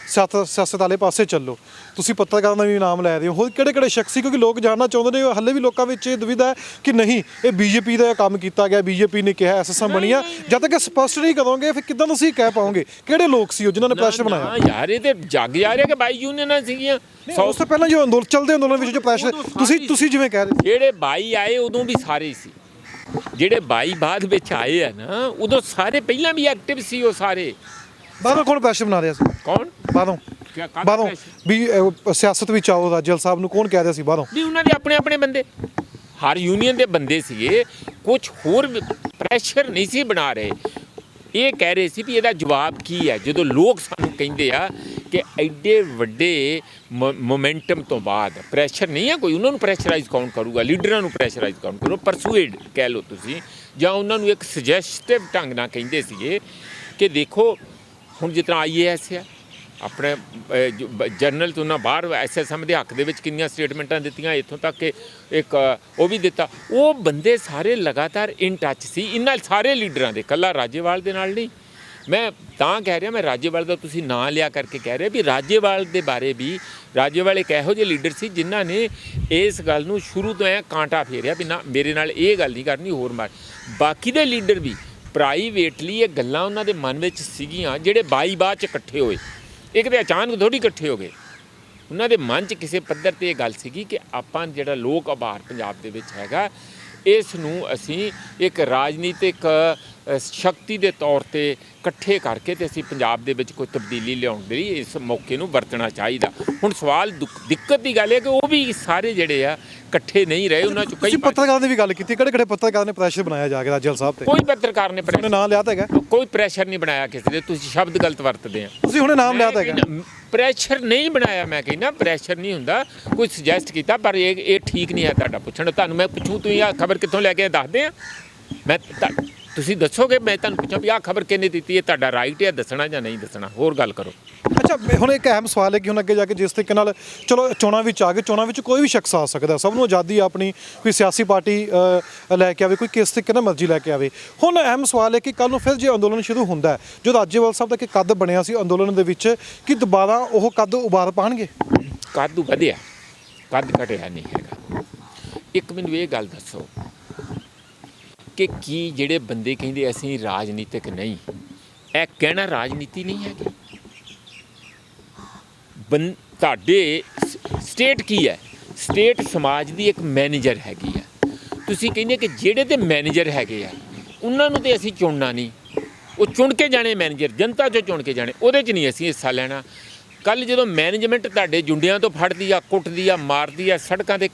ਸਿਆਸਤ ਵਾਲੇ ਪਾਸੇ ਚੱਲੋ? ਤੁਸੀਂ ਪੱਤਰਕਾਰਾਂ ਦਾ ਵੀ ਨਾਮ ਲੈ ਰਹੇ ਹੋ, ਹੋਰ ਕਿਹੜੇ ਕਿਹੜੇ ਸ਼ਖਸ ਸੀ? ਕਿਉਂਕਿ ਲੋਕ ਜਾਣਨਾ ਚਾਹੁੰਦੇ ਨੇ, ਹੱਲੇ ਵੀ ਲੋਕਾਂ ਵਿੱਚ ਇਹ ਦੁਵਿਧਾ ਹੈ ਕਿ ਨਹੀਂ ਇਹ ਬੀਜੇਪੀ ਦਾ ਕੰਮ ਕੀਤਾ ਗਿਆ, ਬੀਜੇਪੀ ਨੇ ਕਿਹਾ ਐਸਐਸਐਮ ਬਣੀ ਆ। ਜਦ ਤੱਕ ਸਪਸ਼ਟ ਨਹੀਂ ਕਰੋਗੇ ਫਿਰ ਕਿੱਦਾਂ ਤੁਸੀਂ ਕਹਿ ਪਾਓਗੇ ਕਿਹੜੇ ਲੋਕ ਸੀ ਉਹ ਜਿਨ੍ਹਾਂ ਨੇ ਪ੍ਰੈਸ਼ਰ ਬਣਾਇਆ? ਯਾਰ ਇਹ ਤੇ ਜੱਗ ਜਾ ਰਿਹਾ ਕਿ 22 ਯੂਨੀਅਨਾਂ ਸੀਗੀਆਂ। ਉਸ ਤੋਂ ਪਹਿਲਾਂ ਜੋ ਚੱਲਦੇ ਅੰਦੋਲਨ ਵਿੱਚ ਜੋ ਪ੍ਰੈਸ਼ਰ ਤੁਸੀਂ ਜਿਵੇਂ ਕਹਿ ਰਹੇ ਜਿਹੜੇ 22 ਆਏ ਉਦੋਂ ਵੀ ਸਾਰੇ ਸੀ, ਜਿਹੜੇ 22 ਬਾਅਦ ਵਿੱਚ ਆਏ ਆ ਨਾ ਉਦੋਂ ਸਾਰੇ ਪਹਿਲਾਂ ਵੀ ਐਕਟਿਵ ਸੀ। ਉਹ ਸਾਰੇ ਬਾਹਰੋਂ ਕੌਣ ਪ੍ਰੈਸ਼ਰ ਬਣਾ ਰਿਹਾ ਸੀ? ਕੌਣ ਬਾਹਰੋਂ ਵੀ ਸਿਆਸਤ ਵਿੱਚ ਆਓ ਰਾਜੇਵਾਲ ਸਾਹਿਬ ਨੂੰ ਕੌਣ ਕਹਿ ਰਿਹਾ ਸੀ ਬਾਹਰੋਂ? ਨਹੀਂ, ਉਹਨਾਂ ਦੇ ਆਪਣੇ ਆਪਣੇ ਬੰਦੇ, ਹਰ ਯੂਨੀਅਨ ਦੇ ਬੰਦੇ ਸੀਗੇ। ਕੁਝ ਹੋਰ ਪ੍ਰੈਸ਼ਰ ਨਹੀਂ ਸੀ ਬਣਾ ਰਹੇ। ਇਹ ਕਹਿ ਰਹੇ ਸੀ ਵੀ ਇਹਦਾ ਜਵਾਬ ਕੀ ਹੈ ਜਦੋਂ ਲੋਕ ਸਾਨੂੰ ਕਹਿੰਦੇ ਆ ਕਿ ਐਡੇ ਵੱਡੇ ਮੋਮੈਂਟਮ ਤੋਂ ਬਾਅਦ ਪ੍ਰੈਸ਼ਰ ਨਹੀਂ ਹੈ ਕੋਈ। ਉਹਨਾਂ ਨੂੰ ਪ੍ਰੈਸ਼ਰਾਈਜ਼ ਕੌਣ ਕਰੂਗਾ? ਲੀਡਰਾਂ ਨੂੰ ਪ੍ਰੈਸ਼ਰਾਈਜ਼ ਕੌਣ ਕਰੂਗਾ? ਪਰਸੂਏਡ ਕਹਿ ਲਓ ਤੁਸੀਂ, ਜਾਂ ਉਹਨਾਂ ਨੂੰ ਇੱਕ ਸੁਜੈਸਟਿਵ ਢੰਗ ਨਾਲ ਕਹਿੰਦੇ ਸੀਗੇ ਕਿ ਦੇਖੋ ਹੁਣ ਜਿਸ ਤਰ੍ਹਾਂ IAS ਆ, ਆਪਣੇ ਜਨਰਲ ਤੋਂ ਉਹਨਾਂ ਬਾਹਰ SSM ਦੇ ਹੱਕ ਦੇ ਵਿੱਚ ਕਿੰਨੀਆਂ ਸਟੇਟਮੈਂਟਾਂ ਦਿੱਤੀਆਂ, ਇੱਥੋਂ ਤੱਕ ਕਿ ਇੱਕ ਉਹ ਵੀ ਦਿੱਤਾ। ਉਹ ਬੰਦੇ ਸਾਰੇ ਲਗਾਤਾਰ ਇਨ ਟੱਚ ਸੀ ਇਹਨਾਂ ਸਾਰੇ ਲੀਡਰਾਂ ਦੇ, ਇਕੱਲਾ ਰਾਜੇਵਾਲ ਦੇ ਨਾਲ ਨਹੀਂ। ਮੈਂ ਤਾਂ ਕਹਿ ਰਿਹਾ, ਮੈਂ ਰਾਜੇਵਾਲ ਦਾ ਤੁਸੀਂ ਨਾਂ ਲਿਆ ਕਰਕੇ ਕਹਿ ਰਿਹਾ ਵੀ ਰਾਜੇਵਾਲ ਦੇ ਬਾਰੇ ਵੀ, ਰਾਜੇਵਾਲ ਇੱਕ ਇਹੋ ਜਿਹੇ ਲੀਡਰ ਸੀ ਜਿਨ੍ਹਾਂ ਨੇ ਇਸ ਗੱਲ ਨੂੰ ਸ਼ੁਰੂ ਤੋਂ ਐਂ ਕਾਂਟਾ ਫੇਰਿਆ ਵੀ ਨਾ ਮੇਰੇ ਨਾਲ ਇਹ ਗੱਲ ਨਹੀਂ ਕਰਨੀ, ਹੋਰ ਮਾਰ। ਬਾਕੀ ਦੇ ਲੀਡਰ ਵੀ ਪ੍ਰਾਈਵੇਟਲੀ ਇਹ ਗੱਲਾਂ ਉਹਨਾਂ ਦੇ ਮਨ ਵਿੱਚ ਸੀਗੀਆਂ, ਜਿਹੜੇ 22 ਬਾਅਦ 'ਚ ਇਕੱਠੇ ਹੋਏ। ਇੱਕ ਤਾਂ ਅਚਾਨਕ ਥੋੜ੍ਹੀ ਇਕੱਠੇ ਹੋ ਗਏ, ਉਹਨਾਂ ਦੇ ਮਨ 'ਚ ਕਿਸੇ ਪੱਧਰ 'ਤੇ ਇਹ ਗੱਲ ਸੀਗੀ ਕਿ ਆਪਾਂ ਜਿਹੜਾ ਲੋਕ ਆਭਾਰ ਪੰਜਾਬ ਦੇ ਵਿੱਚ ਹੈਗਾ, ਇਸ ਨੂੰ ਅਸੀਂ ਇੱਕ ਰਾਜਨੀਤਿਕ ਸ਼ਕਤੀ ਦੇ ਤੌਰ 'ਤੇ ਇਕੱਠੇ ਕਰਕੇ ਤੇ ਅਸੀਂ ਪੰਜਾਬ ਦੇ ਵਿੱਚ ਕੋਈ ਤਬਦੀਲੀ ਲਿਆਉਣ ਦੇ ਲਈ ਇਸ ਮੌਕੇ ਨੂੰ ਵਰਤਣਾ ਚਾਹੀਦਾ। ਹੁਣ ਸਵਾਲ ਦਿੱਕਤ ਦੀ ਗੱਲ ਹੈ ਕਿ ਉਹ ਵੀ ਸਾਰੇ ਜਿਹੜੇ ਆ ਇਕੱਠੇ ਨਹੀਂ ਰਹੇ। ਉਹਨਾਂ 'ਚ ਕਈ ਪੱਤਰਕਾਰਾਂ ਨੇ ਵੀ ਗੱਲ ਕੀਤੀ, ਕਿਹੜੇ ਕਿਹੜੇ ਪੱਤਰਕਾਰ ਨੇ ਪ੍ਰੈਸ਼ਰ ਬਣਾਇਆ ਜਾ ਕੇ ਰਾਜੇਵਾਲ ਸਾਹਿਬ ਤੇ? ਕੋਈ ਪੱਤਰਕਾਰ ਨੇ ਨਾਂ ਲਿਆ ਤਾਂ ਹੈਗਾ? ਕੋਈ ਪ੍ਰੈਸ਼ਰ ਨਹੀਂ ਬਣਾਇਆ ਕਿਸੇ ਦੇ, ਤੁਸੀਂ ਸ਼ਬਦ ਗਲਤ ਵਰਤਦੇ ਆ। ਤੁਸੀਂ ਹੁਣੇ ਨਾਮ ਲਿਆ ਤਾਂ ਹੈਗਾ? ਪ੍ਰੈਸ਼ਰ ਨਹੀਂ ਬਣਾਇਆ, ਮੈਂ ਕਹਿੰਦਾ ਪ੍ਰੈਸ਼ਰ ਨਹੀਂ ਹੁੰਦਾ, ਕੋਈ ਸੁਜੈਸਟ ਕੀਤਾ, ਪਰ ਇਹ ਠੀਕ ਨਹੀਂ ਹੈ ਤੁਹਾਡਾ ਪੁੱਛਣ। ਤੁਹਾਨੂੰ ਮੈਂ ਪੁੱਛੂੰ ਤੁਸੀਂ ਆਹ ਖਬਰ ਕਿੱਥੋਂ ਲੈ ਕੇ ਦੱਸਦੇ ਆ? ਮੈਂ ਤੁਸੀਂ ਦੱਸੋਗੇ, ਮੈਂ ਤੁਹਾਨੂੰ ਪੁੱਛਾਂ ਵੀ ਆਹ ਖਬਰ ਕਿਹਨੇ ਦਿੱਤੀ ਹੈ? ਤੁਹਾਡਾ ਰਾਈਟ ਹੈ ਦੱਸਣਾ ਜਾਂ ਨਹੀਂ ਦੱਸਣਾ, ਹੋਰ ਗੱਲ ਕਰੋ। ਅੱਛਾ, ਹੁਣ ਇੱਕ ਅਹਿਮ ਸਵਾਲ ਹੈ ਕਿ ਹੁਣ ਅੱਗੇ ਜਾ ਕੇ ਜਿਸ ਤਰੀਕੇ ਨਾਲ ਚਲੋ ਚੋਣਾਂ ਵਿੱਚ ਆ ਗਏ, ਚੋਣਾਂ ਵਿੱਚ ਕੋਈ ਵੀ ਸ਼ਖਸ ਆ ਸਕਦਾ, ਸਭ ਨੂੰ ਆਜ਼ਾਦੀ ਆਪਣੀ, ਕੋਈ ਸਿਆਸੀ ਪਾਰਟੀ ਲੈ ਕੇ ਆਵੇ, ਕੋਈ ਕਿਸ ਤਰੀਕੇ ਨਾਲ ਮਰਜ਼ੀ ਲੈ ਕੇ ਆਵੇ। ਹੁਣ ਅਹਿਮ ਸਵਾਲ ਹੈ ਕਿ ਕੱਲ੍ਹ ਨੂੰ ਫਿਰ ਜੇ ਅੰਦੋਲਨ ਸ਼ੁਰੂ ਹੁੰਦਾ ਹੈ, ਜੋ ਰਾਜੇਵਾਲ ਸਾਹਿਬ ਦਾ ਇੱਕ ਕੱਦ ਬਣਿਆ ਸੀ ਅੰਦੋਲਨ ਦੇ ਵਿੱਚ, ਕਿ ਦੁਬਾਰਾ ਉਹ ਕੱਦ ਉਭਾਰ ਪਾਉਣਗੇ? ਕੱਦ ਵਧਿਆ, ਕੱਦ ਘਟਿਆ ਨਹੀਂ ਹੈਗਾ। ਇੱਕ ਮੈਨੂੰ ਇਹ ਗੱਲ ਦੱਸੋ ਕਿ ਕੀ ਜਿਹੜੇ ਬੰਦੇ ਕਹਿੰਦੇ ਅਸੀਂ ਰਾਜਨੀਤਿਕ ਨਹੀਂ, ਇਹ ਕਹਿਣਾ ਰਾਜਨੀਤੀ ਨਹੀਂ ਹੈਗੀ? ਤੁਹਾਡੇ ਸਟੇਟ ਕੀ ਹੈ? ਸਟੇਟ ਸਮਾਜ ਦੀ ਇੱਕ ਮੈਨੇਜਰ ਹੈਗੀ ਆ। ਤੁਸੀਂ ਕਹਿੰਦੇ ਕਿ ਜਿਹੜੇ ਤੇ ਮੈਨੇਜਰ ਹੈਗੇ ਆ ਉਹਨਾਂ ਨੂੰ ਤੇ ਅਸੀਂ ਚੁਣਨਾ ਨਹੀਂ, ਉਹ ਚੁਣ ਕੇ ਜਾਣੇ ਮੈਨੇਜਰ, ਜਨਤਾ 'ਚੋਂ ਚੁਣ ਕੇ ਜਾਣੇ, ਉਹਦੇ 'ਚ ਨਹੀਂ ਅਸੀਂ ਹਿੱਸਾ ਲੈਣਾ। ਕੱਲ੍ਹ ਜਦੋਂ ਮੈਨੇਜਮੈਂਟ ਤੁਹਾਡੇ ਜੁੰਡਿਆਂ ਤੋਂ ਫੜਦੀ ਆ, ਕੁੱਟਦੀ ਆ, ਮਾਰਦੀ ਆ, ਸੜਕਾਂ 'ਤੇ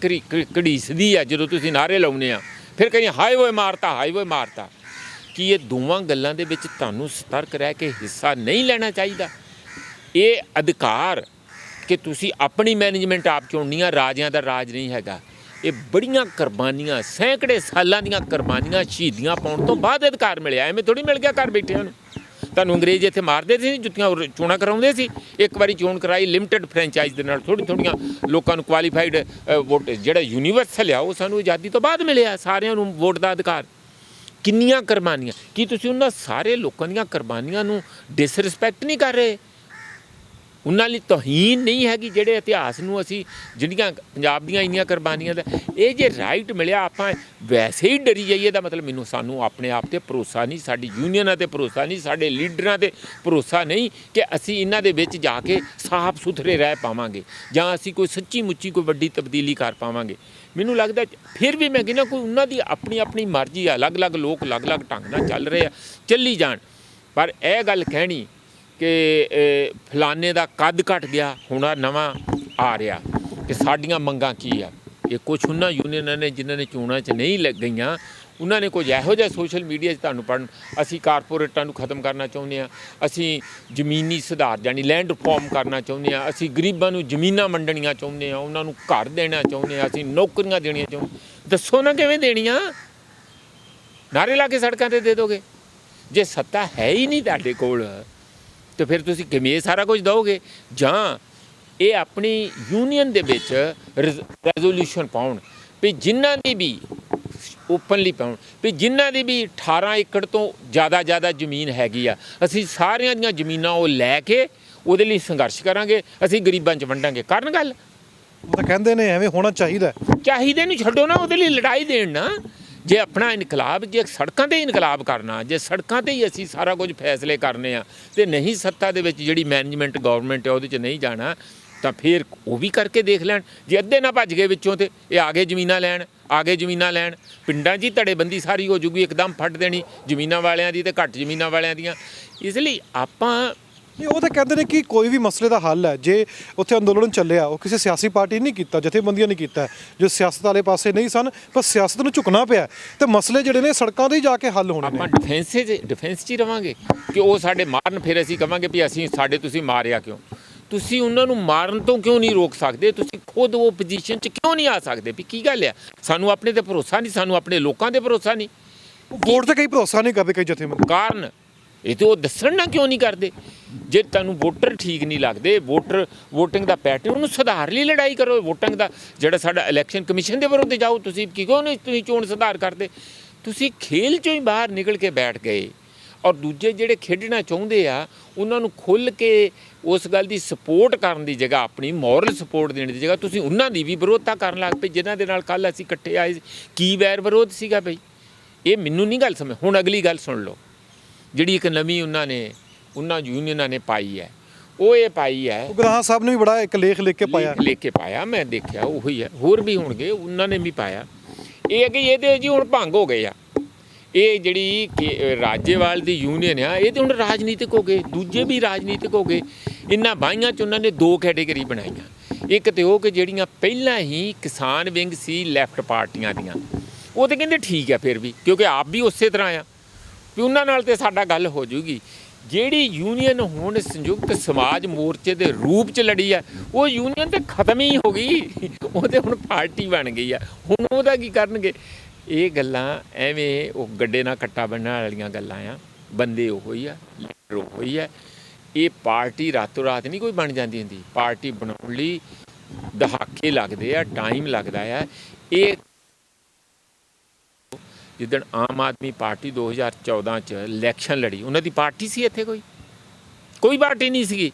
ਘੜੀਸਦੀ ਆ, ਜਦੋਂ ਤੁਸੀਂ ਨਾਅਰੇ ਲਾਉਂਦੇ ਆ, ਫਿਰ ਕਹਿੰਦੇ ਹਾਏ ਓਏ ਮਾਰਤਾ, ਹਾਏ ਓਏ ਮਾਰਤਾ। ਕੀ ਇਹ ਦੋਵਾਂ ਗੱਲਾਂ ਦੇ ਵਿੱਚ ਤੁਹਾਨੂੰ ਸਤਰਕ ਰਹਿ ਕੇ ਹਿੱਸਾ ਨਹੀਂ ਲੈਣਾ ਚਾਹੀਦਾ? ਇਹ ਅਧਿਕਾਰ ਕਿ ਤੁਸੀਂ ਆਪਣੀ ਮੈਨੇਜਮੈਂਟ ਆਪ ਚੁਣਨੀ ਆ, ਰਾਜਿਆਂ ਦਾ ਰਾਜ ਨਹੀਂ ਹੈਗਾ। ਇਹ ਬੜੀਆਂ ਕੁਰਬਾਨੀਆਂ, ਸੈਂਕੜੇ ਸਾਲਾਂ ਦੀਆਂ ਕੁਰਬਾਨੀਆਂ, ਸ਼ਹੀਦੀਆਂ ਪਾਉਣ ਤੋਂ ਬਾਅਦ ਅਧਿਕਾਰ ਮਿਲਿਆ। ਐਵੇਂ ਥੋੜ੍ਹੀ ਮਿਲ ਗਿਆ ਘਰ ਬੈਠਿਆਂ ਨੂੰ। ਤੁਹਾਨੂੰ ਅੰਗਰੇਜ਼ ਇੱਥੇ ਮਾਰਦੇ ਸੀ, ਜੁੱਤੀਆਂ ਚੋਣਾਂ ਕਰਾਉਂਦੇ ਸੀ। ਇੱਕ ਵਾਰੀ ਚੋਣ ਕਰਾਈ ਲਿਮਟਿਡ ਫਰੈਂਚਾਈਜ਼ ਦੇ ਨਾਲ, ਥੋੜ੍ਹੀਆਂ ਲੋਕਾਂ ਨੂੰ ਕੁਆਲੀਫਾਈਡ ਵੋਟ, ਜਿਹੜਾ ਯੂਨੀਵਰਸਲ ਆ ਉਹ ਸਾਨੂੰ ਆਜ਼ਾਦੀ ਤੋਂ ਬਾਅਦ ਮਿਲਿਆ, ਸਾਰਿਆਂ ਨੂੰ ਵੋਟ ਦਾ ਅਧਿਕਾਰ। ਕਿੰਨੀਆਂ ਕੁਰਬਾਨੀਆਂ, ਕੀ ਤੁਸੀਂ ਉਹਨਾਂ ਸਾਰੇ ਲੋਕਾਂ ਦੀਆਂ ਕੁਰਬਾਨੀਆਂ ਨੂੰ ਡਿਸਰਿਸਪੈਕਟ ਨਹੀਂ ਕਰ ਰਹੇ? ਉਹਨਾਂ ਲਈ ਤੋਹੀਨ ਨਹੀਂ ਹੈਗੀ ਜਿਹੜੇ ਇਤਿਹਾਸ ਨੂੰ ਅਸੀਂ, ਜਿਹੜੀਆਂ ਪੰਜਾਬ ਦੀਆਂ ਇੰਨੀਆਂ ਕੁਰਬਾਨੀਆਂ ਦਾ ਇਹ ਜੇ ਰਾਈਟ ਮਿਲਿਆ, ਆਪਾਂ ਵੈਸੇ ਹੀ ਡਰੀ ਜਾਈਏ ਦਾ ਮਤਲਬ ਮੈਨੂੰ, ਸਾਨੂੰ ਆਪਣੇ ਆਪ 'ਤੇ ਭਰੋਸਾ ਨਹੀਂ, ਸਾਡੀ ਯੂਨੀਅਨਾਂ 'ਤੇ ਭਰੋਸਾ ਨਹੀਂ, ਸਾਡੇ ਲੀਡਰਾਂ 'ਤੇ ਭਰੋਸਾ ਨਹੀਂ ਕਿ ਅਸੀਂ ਇਹਨਾਂ ਦੇ ਵਿੱਚ ਜਾ ਕੇ ਸਾਫ਼ ਸੁਥਰੇ ਰਹਿ ਪਾਵਾਂਗੇ, ਜਾਂ ਅਸੀਂ ਕੋਈ ਸੱਚੀ ਮੁੱਚੀ ਕੋਈ ਵੱਡੀ ਤਬਦੀਲੀ ਕਰ ਪਾਵਾਂਗੇ। ਮੈਨੂੰ ਲੱਗਦਾ ਫਿਰ ਵੀ ਮੈਂ ਕਹਿੰਦਾ ਕੋਈ ਉਹਨਾਂ ਦੀ ਆਪਣੀ ਆਪਣੀ ਮਰਜ਼ੀ ਆ, ਅਲੱਗ-ਅਲੱਗ ਲੋਕ ਅਲੱਗ-ਅਲੱਗ ਢੰਗ ਨਾਲ ਚੱਲ ਰਹੇ ਆ, ਚੱਲੀ ਜਾਣ। ਪਰ ਇਹ ਗੱਲ ਕਹਿਣੀ ਕਿ ਫਲਾਣੇ ਦਾ ਕੱਦ ਘਟ ਗਿਆ, ਹੁਣ ਆ ਨਵਾਂ ਆ ਰਿਹਾ ਕਿ ਸਾਡੀਆਂ ਮੰਗਾਂ ਕੀ ਆ, ਇਹ ਕੁਛ ਉਹਨਾਂ ਯੂਨੀਅਨਾਂ ਨੇ ਜਿਨ੍ਹਾਂ ਨੇ ਚੋਣਾਂ 'ਚ ਨਹੀਂ ਲੱਗ ਗਈਆਂ, ਉਹਨਾਂ ਨੇ ਕੁਝ ਇਹੋ ਜਿਹਾ ਸੋਸ਼ਲ ਮੀਡੀਆ 'ਚ ਤੁਹਾਨੂੰ ਪੜ੍ਹਨ, ਅਸੀਂ ਕਾਰਪੋਰੇਟਾਂ ਨੂੰ ਖਤਮ ਕਰਨਾ ਚਾਹੁੰਦੇ ਹਾਂ, ਅਸੀਂ ਜ਼ਮੀਨੀ ਸੁਧਾਰ ਜਾਣੀ ਲੈਂਡ ਰਿਫੋਰਮ ਕਰਨਾ ਚਾਹੁੰਦੇ ਹਾਂ, ਅਸੀਂ ਗਰੀਬਾਂ ਨੂੰ ਜ਼ਮੀਨਾਂ ਵੰਡਣੀਆਂ ਚਾਹੁੰਦੇ ਹਾਂ, ਉਹਨਾਂ ਨੂੰ ਘਰ ਦੇਣਾ ਚਾਹੁੰਦੇ ਹਾਂ, ਅਸੀਂ ਨੌਕਰੀਆਂ ਦੇਣੀਆਂ ਚਾਹੁੰਦੇ। ਦੱਸੋ ਨਾ ਕਿਵੇਂ ਦੇਣੀਆਂ? ਨਾਅਰੇ ਲਾ ਕੇ ਸੜਕਾਂ ਤੇ ਦੇ ਦੋਗੇ। ਜੇ ਸੱਤਾ ਹੈ ਹੀ ਨਹੀਂ ਤੁਹਾਡੇ ਕੋਲ ਤੇ ਫਿਰ ਤੁਸੀਂ ਕਿਵੇਂ ਇਹ ਸਾਰਾ ਕੁਝ ਦਿਓਗੇ? ਜਾਂ ਇਹ ਆਪਣੀ ਯੂਨੀਅਨ ਦੇ ਵਿੱਚ ਰੈਜ਼ੋਲੂਸ਼ਨ ਪਾਉਣ ਵੀ ਜਿਨ੍ਹਾਂ ਦੀ ਵੀ ਓਪਨਲੀ ਪਾਉਣ ਵੀ ਜਿਨ੍ਹਾਂ ਦੀ ਵੀ 18 ਏਕੜ ਤੋਂ ਜ਼ਿਆਦਾ ਜ਼ਮੀਨ ਹੈਗੀ ਆ, ਅਸੀਂ ਸਾਰਿਆਂ ਦੀਆਂ ਜ਼ਮੀਨਾਂ ਉਹ ਲੈ ਕੇ ਉਹਦੇ ਲਈ ਸੰਘਰਸ਼ ਕਰਾਂਗੇ, ਅਸੀਂ ਗਰੀਬਾਂ 'ਚ ਵੰਡਾਂਗੇ। ਕਰਨ ਗੱਲ ਉਹ ਤਾਂ ਕਹਿੰਦੇ ਨੇ ਐਵੇਂ ਹੋਣਾ ਚਾਹੀਦਾ। ਚਾਹੀਦੇ ਨੂੰ ਛੱਡੋ ਨਾ, ਉਹਦੇ ਲਈ ਲੜਾਈ ਦੇਣ ਨਾ। ਜੇ ਆਪਣਾ ਇਨਕਲਾਬ, ਜੇ ਸੜਕਾਂ 'ਤੇ ਇਨਕਲਾਬ ਕਰਨਾ, ਜੇ ਸੜਕਾਂ 'ਤੇ ਹੀ ਅਸੀਂ ਸਾਰਾ ਕੁਝ ਫੈਸਲੇ ਕਰਨੇ ਆ ਤੇ ਨਹੀਂ ਸੱਤਾ ਦੇ ਵਿੱਚ ਜਿਹੜੀ ਮੈਨੇਜਮੈਂਟ ਗਵਰਨਮੈਂਟ ਹੈ ਉਹਦੇ 'ਚ ਨਹੀਂ ਜਾਣਾ, ਤਾਂ ਫਿਰ ਉਹ ਵੀ ਕਰਕੇ ਦੇਖ ਲੈਣ। ਜੇ ਅੱਧੇ ਨਾ ਭੱਜ ਗਏ ਵਿੱਚੋਂ ਤੇ ਇਹ ਆਗੇ ਜ਼ਮੀਨਾਂ ਲੈਣ, ਪਿੰਡਾਂ 'ਚ ਹੀ ਧੜੇਬੰਦੀ ਸਾਰੀ ਹੋ ਜੂਗੀ, ਇੱਕਦਮ ਫੱਟ ਦੇਣੀ ਜ਼ਮੀਨਾਂ ਵਾਲਿਆਂ ਦੀ ਤੇ ਘੱਟ ਜ਼ਮੀਨਾਂ ਵਾਲਿਆਂ ਦੀਆਂ। ਇਸ ਲਈ ਆਪਾਂ ਉਹ ਤਾਂ ਕਹਿੰਦੇ ਨੇ ਕਿ ਕੋਈ ਵੀ ਮਸਲੇ ਦਾ ਹੱਲ ਹੈ, ਜੇ ਉੱਥੇ ਅੰਦੋਲਨ ਚੱਲਿਆ ਉਹ ਕਿਸੇ ਸਿਆਸੀ ਪਾਰਟੀ ਨਹੀਂ ਕੀਤਾ, ਜਥੇਬੰਦੀਆਂ ਨਹੀਂ ਕੀਤਾ, ਜੋ ਸਿਆਸਤ ਵਾਲੇ ਪਾਸੇ ਨਹੀਂ ਸਨ, ਪਰ ਸਿਆਸਤ ਨੂੰ ਝੁਕਣਾ ਪਿਆ ਤੇ ਮਸਲੇ ਜਿਹੜੇ ਨੇ ਸੜਕਾਂ 'ਤੇ ਹੀ ਜਾ ਕੇ ਹੱਲ ਹੋਣੇ ਨੇ। ਆਪਾਂ ਡਿਫੈਂਸ 'ਚ ਹੀ ਰਵਾਂਗੇ ਕਿ ਉਹ ਸਾਡੇ ਮਾਰਨ, ਫਿਰ ਅਸੀਂ ਕਵਾਂਗੇ ਵੀ ਤੁਸੀਂ ਮਾਰਿਆ ਕਿਉਂ? ਤੁਸੀਂ ਉਹਨਾਂ ਨੂੰ ਮਾਰਨ ਤੋਂ ਕਿਉਂ ਨਹੀਂ ਰੋਕ ਸਕਦੇ? ਤੁਸੀਂ ਖੁਦ ਉਹ ਪੋਜੀਸ਼ਨ 'ਚ ਕਿਉਂ ਨਹੀਂ ਆ ਸਕਦੇ? ਵੀ ਕੀ ਗੱਲ ਆ? ਸਾਨੂੰ ਆਪਣੇ ਤੇ ਭਰੋਸਾ ਨਹੀਂ, ਸਾਨੂੰ ਆਪਣੇ ਲੋਕਾਂ ਤੇ ਭਰੋਸਾ ਨਹੀਂ। ਵੋਟ ਤੇ ਕਈ ਭਰੋਸਾ ਨਹੀਂ ਕਰਦੇ ਕਈ ਜਥੇਬੰਦੀ। ਕਾਰਨ ਇਹ ਤੇ ਉਹ ਦੱਸਣ ਨਾ ਕਿਉਂ ਨਹੀਂ ਕਰਦੇ? ਜੇ ਤੁਹਾਨੂੰ ਵੋਟਰ ਠੀਕ ਨਹੀਂ ਲੱਗਦੇ, ਵੋਟਿੰਗ ਦਾ ਪੈਟਰਨ, ਉਹਨੂੰ ਸੁਧਾਰ ਲਈ ਲੜਾਈ ਕਰੋ। ਵੋਟਿੰਗ ਦਾ ਜਿਹੜਾ ਸਾਡਾ ਇਲੈਕਸ਼ਨ ਕਮਿਸ਼ਨ ਦੇ ਵਿਰੁੱਧ ਜਾਓ। ਤੁਸੀਂ ਕਿਉਂ ਨਹੀਂ ਤੁਸੀਂ ਚੋਣ ਸੁਧਾਰ ਕਰਦੇ? ਤੁਸੀਂ ਖੇਲ 'ਚੋਂ ਹੀ ਬਾਹਰ ਨਿਕਲ ਕੇ ਬੈਠ ਗਏ। ਔਰ ਦੂਜੇ ਜਿਹੜੇ ਖੇਡਣਾ ਚਾਹੁੰਦੇ ਆ ਉਹਨਾਂ ਨੂੰ ਖੁੱਲ੍ਹ ਕੇ ਉਸ ਗੱਲ ਦੀ ਸਪੋਰਟ ਕਰਨ ਦੀ ਜਗ੍ਹਾ, ਆਪਣੀ ਮੋਰਲ ਸਪੋਰਟ ਦੇਣ ਦੀ ਜਗ੍ਹਾ ਤੁਸੀਂ ਉਹਨਾਂ ਦੀ ਵੀ ਵਿਰੋਧਤਾ ਕਰਨ ਲੱਗ ਪਏ, ਜਿਨ੍ਹਾਂ ਦੇ ਨਾਲ ਕੱਲ੍ਹ ਅਸੀਂ ਇਕੱਠੇ ਆਏ ਸੀ। ਕੀ ਵੈਰ ਵਿਰੋਧ ਸੀਗਾ ਬਈ? ਇਹ ਮੈਨੂੰ ਨਹੀਂ ਗੱਲ ਸਮਝ। ਹੁਣ ਅਗਲੀ ਗੱਲ ਸੁਣ ਲਓ, ਜਿਹੜੀ ਇੱਕ ਨਵੀਂ ਉਹਨਾਂ ਯੂਨੀਅਨਾਂ ਨੇ ਪਾਈ ਹੈ, ਉਹ ਇਹ ਪਾਈ ਹੈ। ਉਗਰਾਹਾਂ ਸਾਹਿਬ ਨੇ ਵੀ ਬੜਾ ਇੱਕ ਲੇਖ ਲਿਖ ਕੇ ਪਾਇਆ, ਮੈਂ ਦੇਖਿਆ, ਉਹੀ ਹੈ। ਹੋਰ ਵੀ ਹੋਣਗੇ, ਉਹਨਾਂ ਨੇ ਵੀ ਪਾਇਆ। ਇਹ ਕਿ ਇਹਦੇ ਜੀ ਹੁਣ ਭੰਗ ਹੋ ਗਏ ਆ। ਇਹ ਜਿਹੜੀ ਰਾਜੇਵਾਲ ਦੀ ਯੂਨੀਅਨ ਆ, ਇਹ ਤਾਂ ਹੁਣ ਰਾਜਨੀਤਿਕ ਹੋ ਗਏ, ਦੂਜੇ ਵੀ ਰਾਜਨੀਤਿਕ ਹੋ ਗਏ। ਇਹਨਾਂ ਬਾਈਆਂ 'ਚ ਉਹਨਾਂ ਨੇ ਦੋ ਕੈਟੇਗਰੀ ਬਣਾਈਆਂ। ਇੱਕ ਤੇ ਉਹ ਕਿ ਜਿਹੜੀਆਂ ਪਹਿਲਾਂ ਹੀ ਕਿਸਾਨ ਵਿੰਗ ਸੀ ਲੈਫਟ ਪਾਰਟੀਆਂ ਦੀਆਂ, ਉਹ ਤਾਂ ਕਹਿੰਦੇ ਠੀਕ ਹੈ ਫਿਰ ਵੀ, ਕਿਉਂਕਿ ਆਪ ਵੀ ਉਸੇ ਤਰ੍ਹਾਂ ਆ ਵੀ ਉਹਨਾਂ ਨਾਲ ਤੇ ਸਾਡਾ ਗੱਲ ਹੋ ਜੂਗੀ। ਜਿਹੜੀ ਯੂਨੀਅਨ ਹੁਣ ਸੰਯੁਕਤ ਸਮਾਜ ਮੋਰਚੇ ਦੇ ਰੂਪ 'ਚ ਲੜੀ ਆ, ਉਹ ਯੂਨੀਅਨ ਤਾਂ ਖਤਮ ਹੀ ਹੋ ਗਈ। ਉਹ ਤਾਂ ਹੁਣ ਪਾਰਟੀ ਬਣ ਗਈ ਆ। ਹੁਣ ਉਹਦਾ ਕੀ ਕਰਨਗੇ? ਇਹ ਗੱਲਾਂ ਐਵੇਂ ਉਹ ਗੱਡੇ ਨਾਲ ਕੱਟਾ ਬੰਨ੍ਹਣ ਵਾਲੀਆਂ ਗੱਲਾਂ ਆ। ਬੰਦੇ ਉਹੋ ਹੀ ਆ, ਲੀਡਰ ਉਹੋ ਹੀ ਆ। ਇਹ ਪਾਰਟੀ ਰਾਤੋਂ ਰਾਤ ਨਹੀਂ ਕੋਈ ਬਣ ਜਾਂਦੀ ਹੁੰਦੀ। ਪਾਰਟੀ ਬਣਾਉਣ ਲਈ ਦਹਾਕੇ ਲੱਗਦੇ ਆ, ਟਾਈਮ ਲੱਗਦਾ ਆ। ਇਹ ਜਿੱਦਣ ਆਮ ਆਦਮੀ ਪਾਰਟੀ 2014 'ਚ ਇਲੈਕਸ਼ਨ ਲੜੀ, ਉਹਨਾਂ ਦੀ ਪਾਰਟੀ ਸੀ ਇੱਥੇ? ਕੋਈ ਪਾਰਟੀ ਨਹੀਂ ਸੀਗੀ।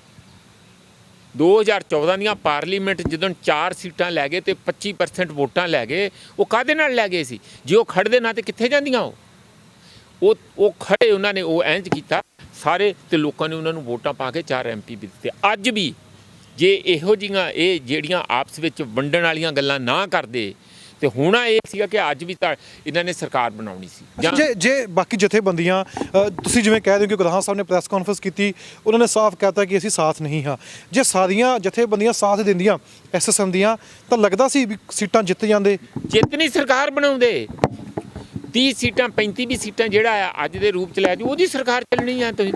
2014 ਦੀਆਂ ਪਾਰਲੀਮੈਂਟ ਜਦੋਂ 4 ਸੀਟਾਂ ਲੈ ਗਏ ਤੇ 25% ਵੋਟਾਂ ਲੈ ਗਏ, ਉਹ ਕਾਹਦੇ ਨਾਲ ਲੈ ਗਏ ਸੀ? ਜੇ ਉਹ ਖੜਦੇ ਨਾ ਤੇ ਕਿੱਥੇ ਜਾਂਦੀਆਂ? ਉਹ ਖੜੇ, ਉਹਨਾਂ ਨੇ ਉਹ ਇੰਝ ਕੀਤਾ ਸਾਰੇ, ਤੇ ਲੋਕਾਂ ਨੇ ਉਹਨਾਂ ਨੂੰ ਵੋਟਾਂ ਪਾ ਕੇ 4 MP ਵੀ ਦਿੱਤੇ। ਅੱਜ ਵੀ ਜੇ ਇਹੋ ਜਿਹੀਆਂ ਇਹ ਜਿਹੜੀਆਂ ਆਪਸ ਵਿੱਚ ਵੰਡਣ ਵਾਲੀਆਂ ਗੱਲਾਂ ਨਾ ਕਰਦੇ ਤੇ ਹੋਣਾ ਇਹ ਸੀਗਾ ਕਿ ਅੱਜ ਵੀ ਤਾਂ ਇਹਨਾਂ ਨੇ ਸਰਕਾਰ ਬਣਾਉਣੀ ਸੀ। ਜੇ ਬਾਕੀ ਜਥੇਬੰਦੀਆਂ, ਤੁਸੀਂ ਜਿਵੇਂ ਕਹਿ ਰਹੇ ਹੋ ਕਿ ਉਗਰਾਹਾਂ ਸਾਹਿਬ ਨੇ ਪ੍ਰੈਸ ਕਾਨਫਰੰਸ ਕੀਤੀ, ਉਹਨਾਂ ਨੇ ਸਾਫ਼ ਕਹਿਤਾ ਕਿ ਅਸੀਂ ਸਾਥ ਨਹੀਂ ਹਾਂ। ਜੇ ਸਾਰੀਆਂ ਜਥੇਬੰਦੀਆਂ ਸਾਥ ਦਿੰਦੀਆਂ SSM ਦੀਆਂ, ਤਾਂ ਲੱਗਦਾ ਸੀ ਵੀ ਸੀਟਾਂ ਜਿੱਤ ਜਾਂਦੇ। ਜਿੱਤਨੀ ਸਰਕਾਰ ਬਣਾਉਂਦੇ 30 ਸੀਟਾਂ 35 ਵੀ ਸੀਟਾਂ ਜਿਹੜਾ ਆ ਅੱਜ ਦੇ ਰੂਪ 'ਚ ਲੈ ਜਾਓ, ਉਹਦੀ ਸਰਕਾਰ ਚੱਲਣੀ ਆ। ਤੁਸੀਂ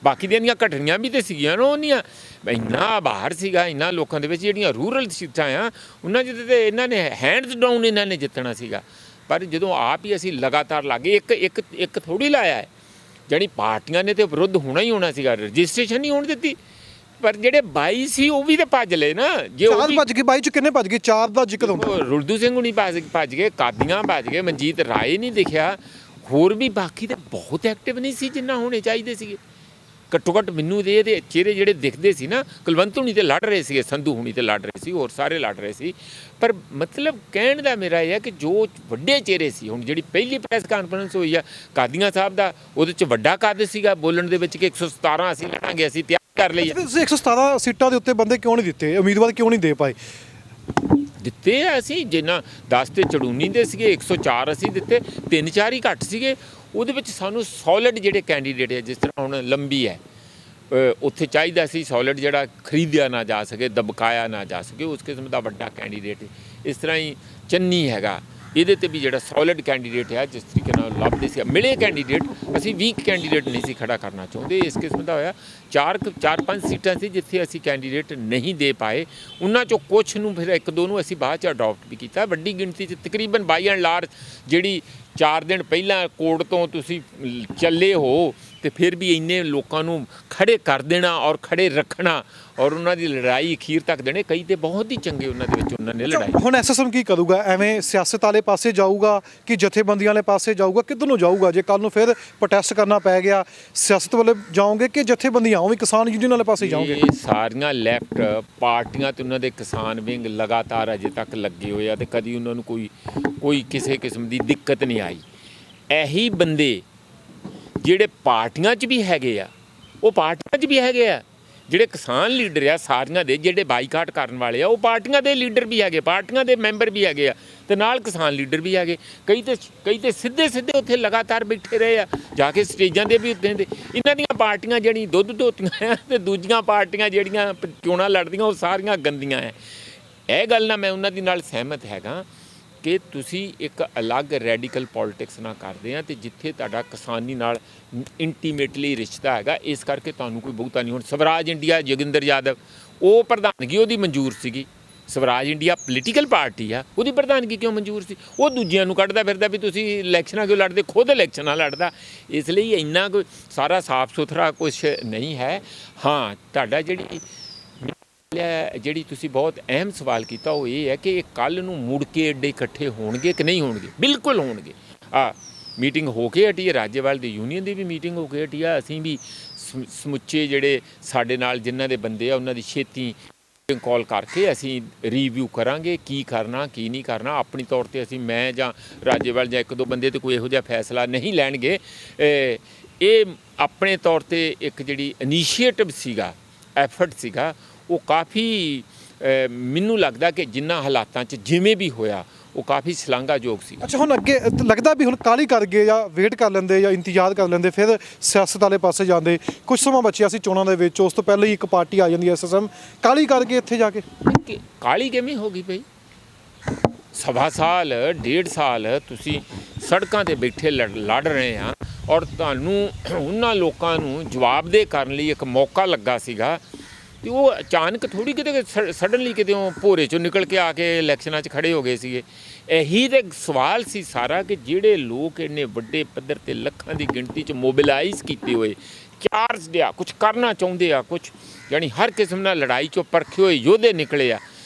ਬਾਕੀ ਦੀਆਂ ਘਟਣੀਆਂ ਵੀ ਤੇ ਸੀਗੀਆਂ ਨਾ, ਉਹਨੀਆਂ ਇੰਨਾ ਬਾਹਰ ਸੀਗਾ, ਇੰਨਾ ਲੋਕਾਂ ਦੇ ਵਿੱਚ ਜਿਹੜੀਆਂ ਰੂਰਲ ਸੀਟਾਂ ਆ ਉਹਨਾਂ 'ਚ ਤੇ ਇਹਨਾਂ ਨੇ ਹੈਂਡਸ ਡਾਊਨ ਇਹਨਾਂ ਨੇ ਜਿੱਤਣਾ ਸੀਗਾ। ਪਰ ਜਦੋਂ ਆਪ ਹੀ ਅਸੀਂ ਲਗਾਤਾਰ ਲਾਗੇ, ਇੱਕ ਥੋੜ੍ਹੀ ਲਾਇਆ ਹੈ, ਜਿਹੜੀ ਪਾਰਟੀਆਂ ਨੇ ਤੇ ਵਿਰੁੱਧ ਹੋਣਾ ਹੀ ਹੋਣਾ ਸੀਗਾ, ਰਜਿਸਟ੍ਰੇਸ਼ਨ ਨਹੀਂ ਹੋਣ ਦਿੱਤੀ। ਪਰ ਜਿਹੜੇ 22 ਸੀ ਉਹ ਵੀ ਤਾਂ ਭੱਜ ਲਏ ਨਾ। ਜੇ ਉਹ ਭੱਜ ਗਏ, 22 'ਚ ਕਿੰਨੇ ਭੱਜ ਗਏ? 4 ਦਾ ਜ਼ਿਕਰ ਹੁੰਦਾ। ਰੁਲਦੂ ਸਿੰਘ ਹੁਣੀ ਭੱਜ ਗਏ, ਕਾਦੀਆਂ ਭੱਜ ਗਏ, ਮਨਜੀਤ ਰਾਏ ਨਹੀਂ ਦਿਖਿਆ। ਹੋਰ ਵੀ ਬਾਕੀ ਤਾਂ ਬਹੁਤ ਐਕਟਿਵ ਨਹੀਂ ਸੀ ਜਿੰਨਾ ਹੋਣੇ ਚਾਹੀਦੇ ਸੀਗੇ। ਘੱਟੋ ਘੱਟ ਮੈਨੂੰ ਇਹਦੇ ਚਿਹਰੇ ਜਿਹੜੇ ਦਿਖਦੇ ਸੀ ਨਾ, ਕੁਲਵੰਤ ਹੁਣੀ ਤੇ ਲੜ ਰਹੇ ਸੀਗੇ, ਸੰਧੂ ਹੁਣੀ ਤੇ ਲੜ ਰਹੇ ਸੀ, ਹੋਰ ਸਾਰੇ ਲੜ ਰਹੇ ਸੀ। ਪਰ ਮਤਲਬ ਕਹਿਣ ਦਾ ਮੇਰਾ ਇਹ ਹੈ ਕਿ ਜੋ ਵੱਡੇ ਚਿਹਰੇ ਸੀ, ਹੁਣ ਜਿਹੜੀ ਪਹਿਲੀ ਪ੍ਰੈਸ ਕਾਨਫਰੰਸ ਹੋਈ ਆ ਕਾਦੀਆਂ ਸਾਹਿਬ ਦਾ, ਉਹਦੇ 'ਚ ਵੱਡਾ ਕੱਦ ਸੀਗਾ ਬੋਲਣ ਦੇ ਵਿੱਚ ਕਿ 117 ਅਸੀਂ ਲੜਾਂਗੇ, ਅਸੀਂ ਤਿਆਰ ਕਰ ਲਈ। ਤੁਸੀਂ 117 ਸੀਟਾਂ ਦੇ ਉੱਤੇ ਬੰਦੇ ਕਿਉਂ ਨਹੀਂ ਦਿੱਤੇ? ਉਮੀਦਵਾਰ ਕਿਉਂ ਨਹੀਂ ਦੇ ਪਾਏ? ਦਿੱਤੇ ਆ ਅਸੀਂ, ਜਿੰਨਾ 10 ਤੇ ਚੜੂਨੀ ਦੇ ਸੀਗੇ, 104 ਅਸੀਂ ਦਿੱਤੇ, 3-4 ਹੀ ਘੱਟ ਸੀਗੇ। ਉਹਦੇ ਵਿੱਚ ਸਾਨੂੰ ਸੋਲਿਡ ਜਿਹੜੇ ਕੈਂਡੀਡੇਟ ਹੈ, ਜਿਸ ਤਰ੍ਹਾਂ ਹੁਣ ਲੰਬੀ ਹੈ, ਉੱਥੇ ਚਾਹੀਦਾ ਸੀ ਸੋਲਿਡ ਜਿਹੜਾ ਖਰੀਦਿਆ ਨਾ ਜਾ ਸਕੇ, ਦਬਕਾਇਆ ਨਾ ਜਾ ਸਕੇ, ਉਸ ਕਿਸਮ ਦਾ ਵੱਡਾ ਕੈਂਡੀਡੇਟ। ਇਸ ਤਰ੍ਹਾਂ ਹੀ ਚੰਨੀ ਹੈਗਾ, ਇਹਦੇ ਤੇ ਵੀ ਜਿਹੜਾ ਸੋਲਿਡ ਕੈਂਡੀਡੇਟ ਹੈ, ਜਿਸ ਤਰੀਕੇ ਨਾਲ ਲੱਭਦੇ ਸੀ ਮਿਲੇ ਕੈਂਡੀਡੇਟ, ਅਸੀਂ ਵੀਕ ਕੈਂਡੀਡੇਟ ਨਹੀਂ ਸੀ ਖੜਾ ਕਰਨਾ ਚਾਹੁੰਦੇ। ਇਸ ਕਿਸਮ ਦਾ ਹੋਇਆ। 4-5 ਸੀਟਾਂ ਸੀ ਜਿੱਥੇ ਅਸੀਂ ਕੈਂਡੀਡੇਟ ਨਹੀਂ ਦੇ ਪਾਏ। ਉਹਨਾਂ 'ਚੋਂ ਕੁਛ ਨੂੰ ਫਿਰ 1-2 ਨੂੰ ਅਸੀਂ ਬਾਅਦ 'ਚ ਅਡੋਪਟ ਵੀ ਕੀਤਾ। ਵੱਡੀ ਗਿਣਤੀ 'ਚ ਤਕਰੀਬਨ ਬਾਈ ਐਂਡ ਲਾਰਜ ਜਿਹੜੀ 4 ਦਿਨ ਪਹਿਲਾਂ ਕੋਰਟ ਤੋਂ ਤੁਸੀਂ ਚੱਲੇ ਹੋ ਤੇ ਫਿਰ ਵੀ ਇੰਨੇ ਲੋਕਾਂ ਨੂੰ ਖੜੇ ਕਰ ਦੇਣਾ ਔਰ ਖੜੇ ਰੱਖਣਾ ਔਰ ਉਹਨਾਂ ਦੀ ਲੜਾਈ ਅਖੀਰ ਤੱਕ ਦੇਣੇ, ਕਈ ਤੇ ਬਹੁਤ ਹੀ ਚੰਗੇ ਉਹਨਾਂ ਦੇ ਵਿੱਚ ਉਹਨਾਂ ਨੇ ਲੜਾਈ। ਹੁਣ ਐਸਐਸਐਮ ਕੀ ਕਰੂਗਾ? ਐਵੇਂ ਸਿਆਸਤ ਵਾਲੇ ਪਾਸੇ ਜਾਊਗਾ ਕਿ ਜਥੇਬੰਦੀਆਂ ਵਾਲੇ ਪਾਸੇ ਜਾਊਗਾ? ਕਿੱਧਰ ਨੂੰ ਜਾਊਗਾ? ਜੇ ਕੱਲ ਨੂੰ ਫਿਰ ਪ੍ਰੋਟੈਸਟ ਕਰਨਾ ਪੈ ਗਿਆ, ਸਿਆਸਤ ਵਾਲੇ ਜਾਓਗੇ ਕਿ ਜਥੇਬੰਦੀਆਂ, ਉਹ ਵੀ ਕਿਸਾਨ ਯੂਨੀਅਨ ਵਾਲੇ ਪਾਸੇ ਜਾਓਗੇ? ਇਹ ਸਾਰੀਆਂ ਲੈਫਟ ਪਾਰਟੀਆਂ ਤੇ ਉਹਨਾਂ ਦੇ ਕਿਸਾਨ ਵਿੰਗ ਲਗਾਤਾਰ ਅਜੇ ਤੱਕ ਲੱਗੇ ਹੋਏ ਆ ਤੇ ਕਦੀ ਉਹਨਾਂ ਨੂੰ ਕੋਈ ਕਿਸੇ ਕਿਸਮ ਦੀ ਦਿੱਕਤ ਨਹੀਂ ਆਈ। ਇਹੀ ਬੰਦੇ ਜਿਹੜੇ ਪਾਰਟੀਆਂ 'ਚ ਵੀ ਹੈਗੇ ਆ, ਉਹ ਪਾਰਟੀਆਂ 'ਚ ਵੀ ਹੈਗੇ ਆ, ਜਿਹੜੇ ਕਿਸਾਨ ਲੀਡਰ ਆ ਸਾਰੀਆਂ ਦੇ, ਜਿਹੜੇ ਬਾਈਕਾਟ ਕਰਨ ਵਾਲੇ ਆ, ਉਹ ਪਾਰਟੀਆਂ ਦੇ ਲੀਡਰ ਵੀ ਹੈਗੇ, ਪਾਰਟੀਆਂ ਦੇ ਮੈਂਬਰ ਵੀ ਹੈਗੇ ਆ ਤੇ ਨਾਲ ਕਿਸਾਨ ਲੀਡਰ ਵੀ ਹੈਗੇ। ਕਈ ਤੇ ਸਿੱਧੇ ਉੱਥੇ ਲਗਾਤਾਰ ਬੈਠੇ ਰਹੇ ਆ, ਜਾ ਕੇ ਸਟੇਜਾਂ ਦੇ ਵੀ ਉੱਤੇ ਦੇ। ਇਹਨਾਂ ਦੀਆਂ ਪਾਰਟੀਆਂ ਜਿਹੜੀਆਂ ਦੁੱਧ ਧੋਤੀਆਂ ਆ ਤੇ ਦੂਜੀਆਂ ਪਾਰਟੀਆਂ ਜਿਹੜੀਆਂ ਚੋਣਾਂ ਲੜਦੀਆਂ ਉਹ ਸਾਰੀਆਂ ਗੰਦੀਆਂ ਆ। ਇਹ ਗੱਲ ਨਾਲ ਮੈਂ ਉਹਨਾਂ ਦੀ ਨਾਲ ਸਹਿਮਤ ਹੈਗਾ ਕਿ ਤੁਸੀਂ ਇੱਕ ਅਲੱਗ ਰੈਡੀਕਲ ਪੋਲਿਟਿਕਸ ਨਾ ਕਰਦੇ ਆ ਤੇ ਜਿੱਥੇ ਤੁਹਾਡਾ ਕਿਸਾਨੀ ਨਾਲ ਇੰਟੀਮੇਟਲੀ ਰਿਸ਼ਤਾ ਹੈਗਾ, ਇਸ ਕਰਕੇ ਤੁਹਾਨੂੰ ਕੋਈ ਬਹੁਤਾ ਨਹੀਂ। ਹੁਣ ਸਵਰਾਜ ਇੰਡੀਆ ਜੋਗਿੰਦਰ ਯਾਦਵ, ਉਹ ਪ੍ਰਧਾਨਗੀ ਉਹਦੀ ਮਨਜ਼ੂਰ ਸੀਗੀ। ਸਵਰਾਜ ਇੰਡੀਆ ਪੋਲੀਟੀਕਲ ਪਾਰਟੀ ਆ, ਉਹਦੀ ਪ੍ਰਧਾਨਗੀ ਕਿਉਂ ਮਨਜ਼ੂਰ ਸੀ? ਉਹ ਦੂਜਿਆਂ ਨੂੰ ਕੱਢਦਾ ਫਿਰਦਾ ਵੀ ਤੁਸੀਂ ਇਲੈਕਸ਼ਨਾਂ ਕਿਉਂ ਲੜਦੇ, ਖੁਦ ਇਲੈਕਸ਼ਨਾਂ ਲੜਦਾ। ਇਸ ਲਈ ਇੰਨਾ ਕੋਈ ਸਾਰਾ ਸਾਫ ਸੁਥਰਾ ਕੁਛ ਨਹੀਂ ਹੈ। ਹਾਂ, ਤੁਹਾਡਾ ਜਿਹੜੀ ਤੁਸੀਂ ਬਹੁਤ ਅਹਿਮ ਸਵਾਲ ਕੀਤਾ ਉਹ ਇਹ ਹੈ ਕਿ ਇਹ ਕੱਲ੍ਹ ਨੂੰ ਮੁੜ ਕੇ ਏਡੇ ਇਕੱਠੇ ਹੋਣਗੇ ਕਿ ਨਹੀਂ ਹੋਣਗੇ? ਬਿਲਕੁਲ ਹੋਣਗੇ। ਮੀਟਿੰਗ ਹੋ ਕੇ ਹਟੀ ਹੈ, ਰਾਜੇਵਾਲ ਦੀ ਯੂਨੀਅਨ ਦੀ ਵੀ ਮੀਟਿੰਗ ਹੋ ਕੇ ਹਟੀ ਆ। ਅਸੀਂ ਵੀ ਸਮੁੱਚੇ ਜਿਹੜੇ ਸਾਡੇ ਨਾਲ ਜਿਨ੍ਹਾਂ ਦੇ ਬੰਦੇ ਆ ਉਹਨਾਂ ਦੀ ਛੇਤੀ ਕਾਲ ਕਰਕੇ ਅਸੀਂ ਰਿਵਿਊ ਕਰਾਂਗੇ ਕੀ ਕਰਨਾ ਕੀ ਨਹੀਂ ਕਰਨਾ। ਆਪਣੀ ਤੌਰ 'ਤੇ ਅਸੀਂ, ਮੈਂ ਜਾਂ ਰਾਜੇਵਾਲ ਜਾਂ 1-2 ਬੰਦੇ ਤੇ ਕੋਈ ਇਹੋ ਜਿਹਾ ਫੈਸਲਾ ਨਹੀਂ ਲੈਣਗੇ। ਇਹ ਆਪਣੇ ਤੌਰ 'ਤੇ ਇੱਕ ਜਿਹੜੀ ਇਨੀਸ਼ੀਏਟਿਵ ਸੀਗਾ, ਐਫਰਟ ਸੀਗਾ, ਉਹ ਕਾਫੀ ਮੈਨੂੰ ਲੱਗਦਾ ਕਿ ਜਿਨ੍ਹਾਂ ਹਾਲਾਤਾਂ 'ਚ ਜਿਵੇਂ ਵੀ ਹੋਇਆ ਉਹ ਕਾਫੀ ਸ਼ਲਾਘਾਯੋਗ ਸੀ। ਅੱਛਾ, ਹੁਣ ਅੱਗੇ ਲੱਗਦਾ ਵੀ ਹੁਣ ਕਾਹਲੀ ਕਰ ਗਏ ਜਾਂ ਵੇਟ ਕਰ ਲੈਂਦੇ ਜਾਂ ਇੰਤਜ਼ਾਰ ਕਰ ਲੈਂਦੇ, ਫਿਰ ਸਿਆਸਤ ਵਾਲੇ ਪਾਸੇ ਜਾਂਦੇ? ਕੁਝ ਸਮਾਂ ਬਚਿਆ ਸੀ ਚੋਣਾਂ ਦੇ ਵਿੱਚ, ਉਸ ਤੋਂ ਪਹਿਲਾਂ ਹੀ ਇੱਕ ਪਾਰਟੀ ਆ ਜਾਂਦੀ ਐਸਐਸਐਮ, ਕਾਹਲੀ ਕਰਕੇ ਇੱਥੇ ਜਾ ਕੇ। ਕਾਹਲੀ ਕਿਵੇਂ ਹੋ ਗਈ ਬਈ? 1.25 ਸਾਲ 1.5 ਸਾਲ ਤੁਸੀਂ ਸੜਕਾਂ 'ਤੇ ਬੈਠੇ ਲੜ ਰਹੇ ਆ ਔਰ ਤੁਹਾਨੂੰ ਉਹਨਾਂ ਲੋਕਾਂ ਨੂੰ ਜਵਾਬਦੇਹ ਕਰਨ ਲਈ ਇੱਕ ਮੌਕਾ ਲੱਗਾ ਸੀਗਾ ਤੇ ਉਹ ਅਚਾਨਕ ਥੋੜ੍ਹੀ ਕਿਤੇ ਸਡਨਲੀ ਕਿਤੇ ਭੋਰੇ 'ਚੋਂ ਨਿਕਲ ਕੇ ਆ ਕੇ ਇਲੈਕਸ਼ਨਾਂ 'ਚ ਖੜੇ ਹੋ ਗਏ ਸੀਗੇ। ਇਹੀ ਤਾਂ ਸਵਾਲ ਸੀ ਸਾਰਾ ਕਿ ਜਿਹੜੇ ਲੋਕ ਇੰਨੇ ਵੱਡੇ ਪੱਧਰ 'ਤੇ ਲੱਖਾਂ ਦੀ ਗਿਣਤੀ 'ਚ ਮੋਬਿਲਾਈਜ਼ ਕੀਤੇ ਹੋਏ, ਚਾਰਜਡ ਆ, ਕੁਛ ਕਰਨਾ ਚਾਹੁੰਦੇ ਆ, ਕੁਛ ਯਾਨੀ ਹਰ ਕਿਸਮ ਨਾਲ ਲੜਾਈ 'ਚੋਂ ਪਰਖੇ ਹੋਏ ਯੋਧੇ ਨਿਕਲੇ ਆ,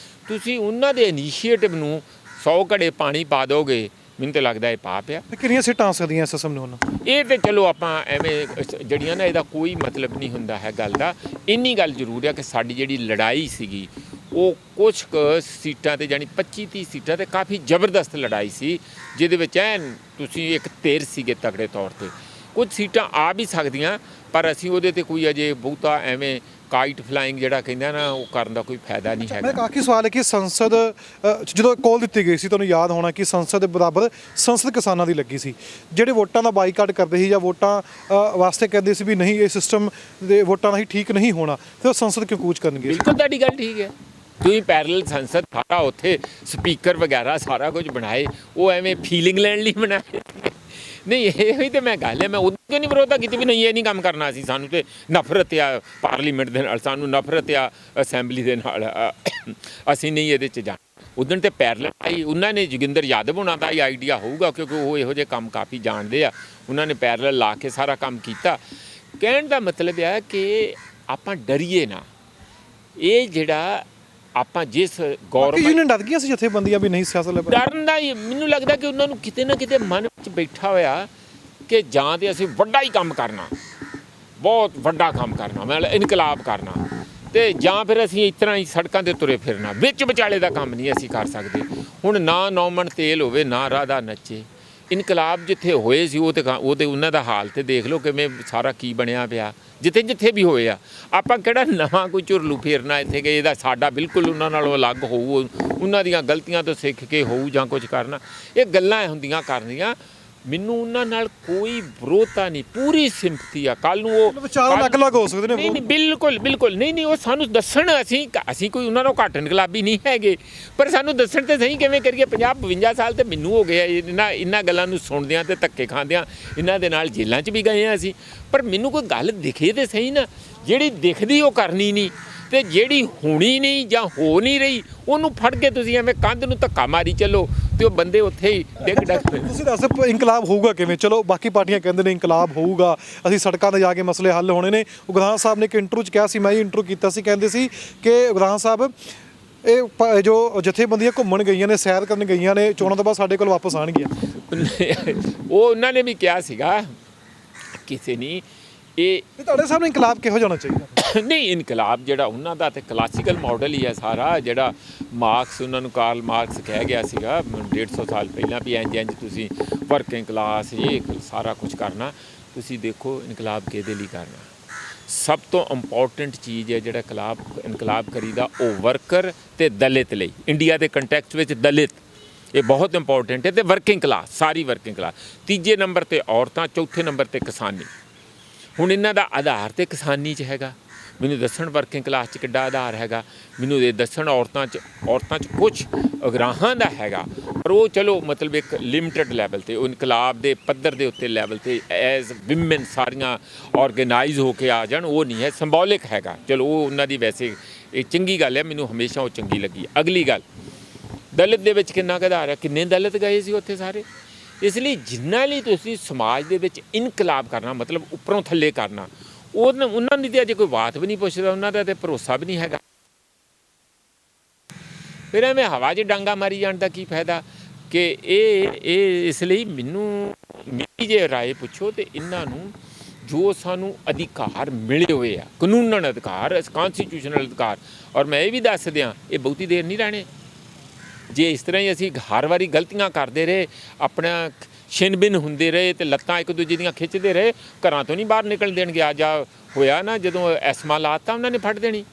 ਤੁਸੀਂ ਉਹਨਾਂ ਦੇ ਇਨੀਸ਼ੀਏਟਿਵ ਨੂੰ 100 ਘੜੇ ਪਾਣੀ ਪਾ ਦੋਗੇ, ਮੈਨੂੰ ਤਾਂ ਲੱਗਦਾ ਇਹ ਪਾਪ ਆ। ਕਿੰਨੀਆਂ ਸੀਟਾਂ ਆ ਸਕਦੀਆਂ ਐਸਐਸਐਮ ਨੂੰ ਹੁਣ? ਇਹ ਤੇ ਚਲੋ ਆਪਾਂ ਐਵੇਂ ਜਿਹੜੀਆਂ ਨਾ, ਇਹਦਾ ਕੋਈ ਮਤਲਬ ਨਹੀਂ ਹੁੰਦਾ ਹੈ ਗੱਲ ਦਾ। ਇੰਨੀ ਗੱਲ ਜ਼ਰੂਰ ਆ ਕਿ ਸਾਡੀ ਜਿਹੜੀ ਲੜਾਈ ਸੀਗੀ ਉਹ ਕੁਛ ਕੁ ਸੀਟਾਂ 'ਤੇ ਯਾਨੀ 25-30 ਸੀਟਾਂ 'ਤੇ ਕਾਫੀ ਜ਼ਬਰਦਸਤ ਲੜਾਈ ਸੀ, ਜਿਹਦੇ ਵਿੱਚ ਤੁਸੀਂ ਇੱਕ ਧਿਰ ਸੀਗੇ ਤਕੜੇ ਤੌਰ 'ਤੇ। ਕੁਝ ਸੀਟਾਂ ਆ ਵੀ ਸਕਦੀਆਂ ਪਰ ਅਸੀਂ ਉਹਦੇ 'ਤੇ ਕੋਈ ਅਜੇ ਬਹੁਤਾ ਐਵੇਂ ਕਾਈਟ ਫਲਾਈਂਗ ਜਿਹੜਾ ਕਹਿੰਦਾ ਨਾ, ਉਹ ਕਰਨ ਦਾ ਕੋਈ ਫਾਇਦਾ ਨਹੀਂ ਹੈਗਾ। ਮੇਰਾ ਕਾਫੀ ਸਵਾਲ ਹੈ ਕਿ ਸੰਸਦ ਜਦੋਂ ਕਾਲ ਦਿੱਤੀ ਗਈ ਸੀ, ਤੁਹਾਨੂੰ ਯਾਦ ਹੋਣਾ ਕਿ ਸੰਸਦ ਦੇ ਬਰਾਬਰ ਸੰਸਦ ਕਿਸਾਨਾਂ ਦੀ ਲੱਗੀ ਸੀ, ਜਿਹੜੇ ਵੋਟਾਂ ਦਾ ਬਾਈਕਾਟ ਕਰਦੇ ਸੀ ਜਾਂ ਵੋਟਾਂ ਵਾਸਤੇ ਕਹਿੰਦੇ ਸੀ ਵੀ ਨਹੀਂ ਇਹ ਸਿਸਟਮ ਦੇ ਵੋਟਾਂ ਨਾਲ ਹੀ ਠੀਕ ਨਹੀਂ ਹੋਣਾ, ਤੇ ਉਹ ਸੰਸਦ ਕਿਉਂ ਕੂਚ ਕਰਨਗੇ? ਬਿਲਕੁਲ ਤੁਹਾਡੀ ਗੱਲ ਠੀਕ ਹੈ। ਤੁਸੀਂ ਪੈਰਲਲ ਸੰਸਦ ਸਾਰਾ ਉੱਥੇ ਸਪੀਕਰ ਵਗੈਰਾ ਸਾਰਾ ਕੁਝ ਬਣਾਏ, ਉਹ ਐਵੇਂ ਫੀਲਿੰਗ ਲੈਣ ਲਈ ਬਣਾਏ ਨਹੀਂ। ਇਹ ਹੀ ਤਾਂ ਮੈਂ ਗੱਲ ਹੈ, ਮੈਂ ਉਦੋਂ ਕਿਉਂ ਨਹੀਂ ਵਿਰੋਧਤਾ ਕੀਤੀ ਵੀ ਨਹੀਂ ਇਹ ਨਹੀਂ ਕੰਮ ਕਰਨਾ ਸੀ, ਸਾਨੂੰ ਤਾਂ ਨਫ਼ਰਤ ਆ ਪਾਰਲੀਮੈਂਟ ਦੇ ਨਾਲ, ਸਾਨੂੰ ਨਫ਼ਰਤ ਆ ਅਸੈਂਬਲੀ ਦੇ ਨਾਲ, ਅਸੀਂ ਨਹੀਂ ਇਹਦੇ 'ਚ ਜਾਣਾ। ਉਦੋਂ ਤੇ ਪੈਰਲਲ ਆਈ, ਉਹਨਾਂ ਨੇ ਜੋਗਿੰਦਰ ਯਾਦਵ ਹੋਣਾ ਦਾ ਹੀ ਆਈਡੀਆ ਹੋਊਗਾ ਕਿਉਂਕਿ ਉਹ ਇਹੋ ਜਿਹੇ ਕੰਮ ਕਾਫੀ ਜਾਣਦੇ ਆ, ਉਹਨਾਂ ਨੇ ਪੈਰਲਲ ਲਾ ਕੇ ਸਾਰਾ ਕੰਮ ਕੀਤਾ। ਕਹਿਣ ਦਾ ਮਤਲਬ ਹੈ ਕਿ ਆਪਾਂ ਡਰੀਏ ਨਾ। ਇਹ ਜਿਹੜਾ ਆਪਾਂ ਜਿਸ ਗੌਰਮੈਂਟ ਯੂਨੀਅਨ ਡਰ ਗਈਆਂ ਸੀ ਜਥੇਬੰਦੀਆਂ ਵੀ ਨਹੀਂ ਸਿਆਸਤ ਲੈ ਡਰਨ ਦਾ, ਮੈਨੂੰ ਲੱਗਦਾ ਕਿ ਉਹਨਾਂ ਨੂੰ ਕਿਤੇ ਨਾ ਕਿਤੇ ਮਨ ਵਿੱਚ ਬੈਠਾ ਹੋਇਆ ਕਿ ਜਾਂ ਤੇ ਅਸੀਂ ਵੱਡਾ ਹੀ ਕੰਮ ਕਰਨਾ, ਬਹੁਤ ਵੱਡਾ ਕੰਮ ਕਰਨਾ, ਮਤਲਬ ਇਨਕਲਾਬ ਕਰਨਾ, ਤੇ ਜਾਂ ਫਿਰ ਅਸੀਂ ਇਸ ਤਰ੍ਹਾਂ ਹੀ ਸੜਕਾਂ 'ਤੇ ਤੁਰੇ ਫਿਰਨਾ, ਵਿੱਚ ਵਿਚਾਲੇ ਦਾ ਕੰਮ ਨਹੀਂ ਅਸੀਂ ਕਰ ਸਕਦੇ। ਹੁਣ ਨਾ 9 ਮਣ ਤੇਲ ਹੋਵੇ ਨਾ ਰਾਧਾ ਨੱਚੇ। ਇਨਕਲਾਬ ਜਿੱਥੇ ਹੋਏ ਸੀ ਉਹ ਤੇ ਉਹਨਾਂ ਦਾ ਹਾਲ ਤੇ ਦੇਖ ਲਓ ਕਿਵੇਂ ਸਾਰਾ ਕੀ ਬਣਿਆ ਪਿਆ, ਜਿੱਥੇ ਵੀ ਹੋਏ ਆ। ਆਪਾਂ ਕਿਹੜਾ ਨਵਾਂ ਕੋਈ ਝੁਰਲੂ ਫੇਰਨਾ ਇੱਥੇ ਕਿ ਇਹਦਾ ਸਾਡਾ ਬਿਲਕੁਲ ਉਹਨਾਂ ਨਾਲੋਂ ਅਲੱਗ ਹੋਊ, ਉਹਨਾਂ ਦੀਆਂ ਗਲਤੀਆਂ ਤੋਂ ਸਿੱਖ ਕੇ ਹੋਊ ਜਾਂ ਕੁਝ ਕਰਨਾ, ਇਹ ਗੱਲਾਂ ਹੁੰਦੀਆਂ ਕਰਨੀਆਂ। ਮੈਨੂੰ ਉਹਨਾਂ ਨਾਲ ਕੋਈ ਵਿਰੋਧਤਾ ਨਹੀਂ, ਪੂਰੀ ਸਿੰਪਥੀ ਆ। ਕੱਲ੍ਹ ਨੂੰ ਉਹ ਵਿਚਾਰ ਅਲੱਗ-ਅਲੱਗ ਹੋ ਸਕਦੇ ਨੇ। ਨਹੀਂ ਬਿਲਕੁਲ ਨਹੀਂ, ਉਹ ਸਾਨੂੰ ਦੱਸਣ, ਅਸੀਂ ਕੋਈ ਉਹਨਾਂ ਨੂੰ ਘੱਟ ਇਨਕਲਾਬੀ ਨਹੀਂ ਹੈਗੇ, ਪਰ ਸਾਨੂੰ ਦੱਸਣ ਤੇ ਸਹੀ ਕਿਵੇਂ ਕਰੀਏ। 50-52 ਸਾਲ ਤੇ ਮੈਨੂੰ ਹੋ ਗਏ ਇਹਨਾਂ ਗੱਲਾਂ ਨੂੰ ਸੁਣਦਿਆਂ ਤੇ ਧੱਕੇ ਖਾਂਦਿਆਂ, ਇਹਨਾਂ ਦੇ ਨਾਲ ਜੇਲ੍ਹਾਂ 'ਚ ਵੀ ਗਏ ਹਾਂ ਅਸੀਂ, ਪਰ ਮੈਨੂੰ ਕੋਈ ਗੱਲ ਦਿਖੇ ਤੇ ਸਹੀ ਨਾ। ਜਿਹੜੀ ਦਿਖਦੀ ਉਹ ਕਰਨੀ ਨਹੀਂ, ਤੇ ਜਿਹੜੀ ਹੋਣੀ ਨਹੀਂ ਜਾਂ ਹੋ ਨਹੀਂ ਰਹੀ ਉਹਨੂੰ ਫੜ ਕੇ ਤੁਸੀਂ ਐਵੇਂ ਕੰਧ ਨੂੰ ਧੱਕਾ ਮਾਰੀ ਚੱਲੋ ਤੇ ਉਹ ਬੰਦੇ ਉੱਥੇ ਹੀ ਡਿੱਗ ਡੱਗ ਪਏ। ਤੁਸੀਂ ਦੱਸ ਇਨਕਲਾਬ ਹੋਊਗਾ ਕਿਵੇਂ? ਚਲੋ ਬਾਕੀ ਪਾਰਟੀਆਂ ਕਹਿੰਦੇ ਨੇ ਇਨਕਲਾਬ ਹੋਊਗਾ, ਅਸੀਂ ਸੜਕਾਂ 'ਤੇ ਜਾ ਕੇ ਮਸਲੇ ਹੱਲ ਹੋਣੇ ਨੇ। ਉਗਰਾਹਾਂ ਸਾਹਿਬ ਨੇ ਇੱਕ ਇੰਟਰਵਿਊ 'ਚ ਕਿਹਾ ਸੀ, ਮੈਂ ਹੀ ਇੰਟਰਵਿਊ ਕੀਤਾ ਸੀ, ਕਹਿੰਦੇ ਸੀ ਕਿ ਉਗਰਾਹਾਂ ਸਾਹਿਬ ਇਹ ਜੋ ਜਥੇਬੰਦੀਆਂ ਘੁੰਮਣ ਗਈਆਂ ਨੇ, ਸੈਰ ਕਰਨ ਗਈਆਂ ਨੇ, ਚੋਣਾਂ ਤੋਂ ਬਾਅਦ ਸਾਡੇ ਕੋਲ ਵਾਪਸ ਆਉਣਗੀਆਂ। ਉਹ ਉਹਨਾਂ ਨੇ ਵੀ ਕਿਹਾ ਸੀਗਾ, ਕਿਸੇ ਨਹੀਂ ਇਹ ਤੁਹਾਡੇ ਸਾਹਮਣੇ ਇਨਕਲਾਬ ਕਿਹੋ ਜਾਣਾ ਚਾਹੀਦਾ? ਨਹੀਂ, ਇਨਕਲਾਬ ਜਿਹੜਾ ਉਹਨਾਂ ਦਾ ਤੇ ਕਲਾਸੀਕਲ ਮਾਡਲ ਹੀ ਹੈ ਸਾਰਾ, ਜਿਹੜਾ ਮਾਰਕਸ, ਉਹਨਾਂ ਨੂੰ ਕਾਰਲ ਮਾਰਕਸ ਕਹਿ ਗਿਆ ਸੀਗਾ 150 ਸਾਲ ਪਹਿਲਾਂ ਵੀ ਇੰਜ ਇੰਜ ਤੁਸੀਂ ਵਰਕਿੰਗ ਕਲਾਸ ਇਹ ਸਾਰਾ ਕੁਝ ਕਰਨਾ। ਤੁਸੀਂ ਦੇਖੋ ਇਨਕਲਾਬ ਕਿਹਦੇ ਲਈ ਕਰਨਾ। ਸਭ ਤੋਂ ਇੰਪੋਰਟੈਂਟ ਚੀਜ਼ ਹੈ ਜਿਹੜਾ ਇਨਕਲਾਬ ਕਰੀਦਾ ਉਹ ਵਰਕਰ ਤੇ ਦਲਿਤ ਲਈ, ਇੰਡੀਆ ਦੇ ਕੰਟੈਕਸਟ ਵਿੱਚ ਦਲਿਤ ਇਹ ਬਹੁਤ ਇੰਪੋਰਟੈਂਟ ਹੈ, ਤੇ ਵਰਕਿੰਗ ਕਲਾਸ, ਸਾਰੀ ਵਰਕਿੰਗ ਕਲਾਸ। ਤੀਜੇ ਨੰਬਰ ਤੇ ਔਰਤਾਂ, ਚੌਥੇ ਨੰਬਰ ਤੇ ਕਿਸਾਨੀ। ਹੁਣ ਇਹਨਾਂ ਦਾ ਆਧਾਰ ਤੇ ਕਿਸਾਨੀ 'ਚ ਹੈਗਾ, ਮੈਨੂੰ ਦੱਸਣ ਵਰਕਿੰਗ ਕਲਾਸ 'ਚ ਕਿੱਡਾ ਆਧਾਰ ਹੈਗਾ, ਮੈਨੂੰ ਇਹ ਦੱਸਣ ਔਰਤਾਂ 'ਚ ਕੁਛ ਉਗਰਾਹਾਂ ਦਾ ਹੈਗਾ, ਪਰ ਉਹ ਚਲੋ ਮਤਲਬ ਇੱਕ ਲਿਮਟਿਡ ਲੈਵਲ 'ਤੇ, ਉਹ ਇਨਕਲਾਬ ਦੇ ਪੱਧਰ ਦੇ ਉੱਤੇ ਲੈਵਲ 'ਤੇ ਐਜ਼ ਵਿਮਨ ਸਾਰੀਆਂ ਔਰਗੇਨਾਈਜ਼ ਹੋ ਕੇ ਆ ਜਾਣ, ਉਹ ਨਹੀਂ ਹੈ, ਸਿੰਬੋਲਿਕ ਹੈਗਾ। ਚਲੋ ਉਹ ਉਹਨਾਂ ਦੀ ਵੈਸੇ ਇਹ ਚੰਗੀ ਗੱਲ ਹੈ, ਮੈਨੂੰ ਹਮੇਸ਼ਾ ਉਹ ਚੰਗੀ ਲੱਗੀ। ਅਗਲੀ ਗੱਲ, ਦਲਿਤ ਦੇ ਵਿੱਚ ਕਿੰਨਾ ਕੁ ਆਧਾਰ ਹੈ, ਕਿੰਨੇ ਦਲਿਤ ਗਏ ਸੀ ਉੱਥੇ ਸਾਰੇ। ਇਸ ਲਈ ਜਿੰਨਾਂ ਲਈ ਤੁਸੀਂ ਸਮਾਜ ਦੇ ਵਿੱਚ ਇਨਕਲਾਬ ਕਰਨਾ, ਮਤਲਬ ਉੱਪਰੋਂ ਥੱਲੇ ਕਰਨਾ, ਉਹਨਾਂ ਦੀ ਤਾਂ ਅਜੇ ਕੋਈ ਬਾਤ ਵੀ ਨਹੀਂ ਪੁੱਛਦਾ, ਉਹਨਾਂ ਦਾ ਤਾਂ ਭਰੋਸਾ ਵੀ ਨਹੀਂ ਹੈਗਾ। ਫਿਰ ਐਵੇਂ ਹਵਾ 'ਚ ਡਾਂਗਾ ਮਾਰੀ ਜਾਣ ਦਾ ਕੀ ਫਾਇਦਾ? ਕਿ ਇਹ ਇਸ ਲਈ ਮੇਰੀ ਜੇ ਰਾਏ ਪੁੱਛੋ ਤੇ ਇਹਨਾਂ ਨੂੰ ਜੋ ਸਾਨੂੰ ਅਧਿਕਾਰ ਮਿਲੇ ਹੋਏ ਆ, ਕਾਨੂੰਨ ਅਧਿਕਾਰ, ਕਨਸਟੀਟਿਊਸ਼ਨਲ ਅਧਿਕਾਰ, ਔਰ ਮੈਂ ਇਹ ਵੀ ਦੱਸ ਦਿਆਂ ਇਹ ਬਹੁਤੀ ਦੇਰ ਨਹੀਂ ਰਹਿਣੇ। ਜੇ ਇਸ ਤਰ੍ਹਾਂ ਹੀ ਅਸੀਂ ਹਰ ਵਾਰੀ ਗਲਤੀਆਂ ਕਰਦੇ ਰਹੇ, ਆਪਣਾ ਛਿੰਨ-ਬਿੰਨ ਹੁੰਦੇ ਰਹੇ ਤੇ ਲੱਤਾਂ ਇੱਕ ਦੂਜੇ ਦੀਆਂ ਖਿੱਚਦੇ ਰਹੇ, ਘਰਾਂ ਤੋਂ ਨਹੀਂ ਬਾਹਰ ਨਿਕਲ ਦੇਣਗੇ। ਅੱਜ ਹੋਇਆ ਨਾ ਜਦੋਂ ਐਸਮਾ ਲਾਤਾ ਉਹਨਾਂ ਨੇ ਫੜ ਦੇਣੀ।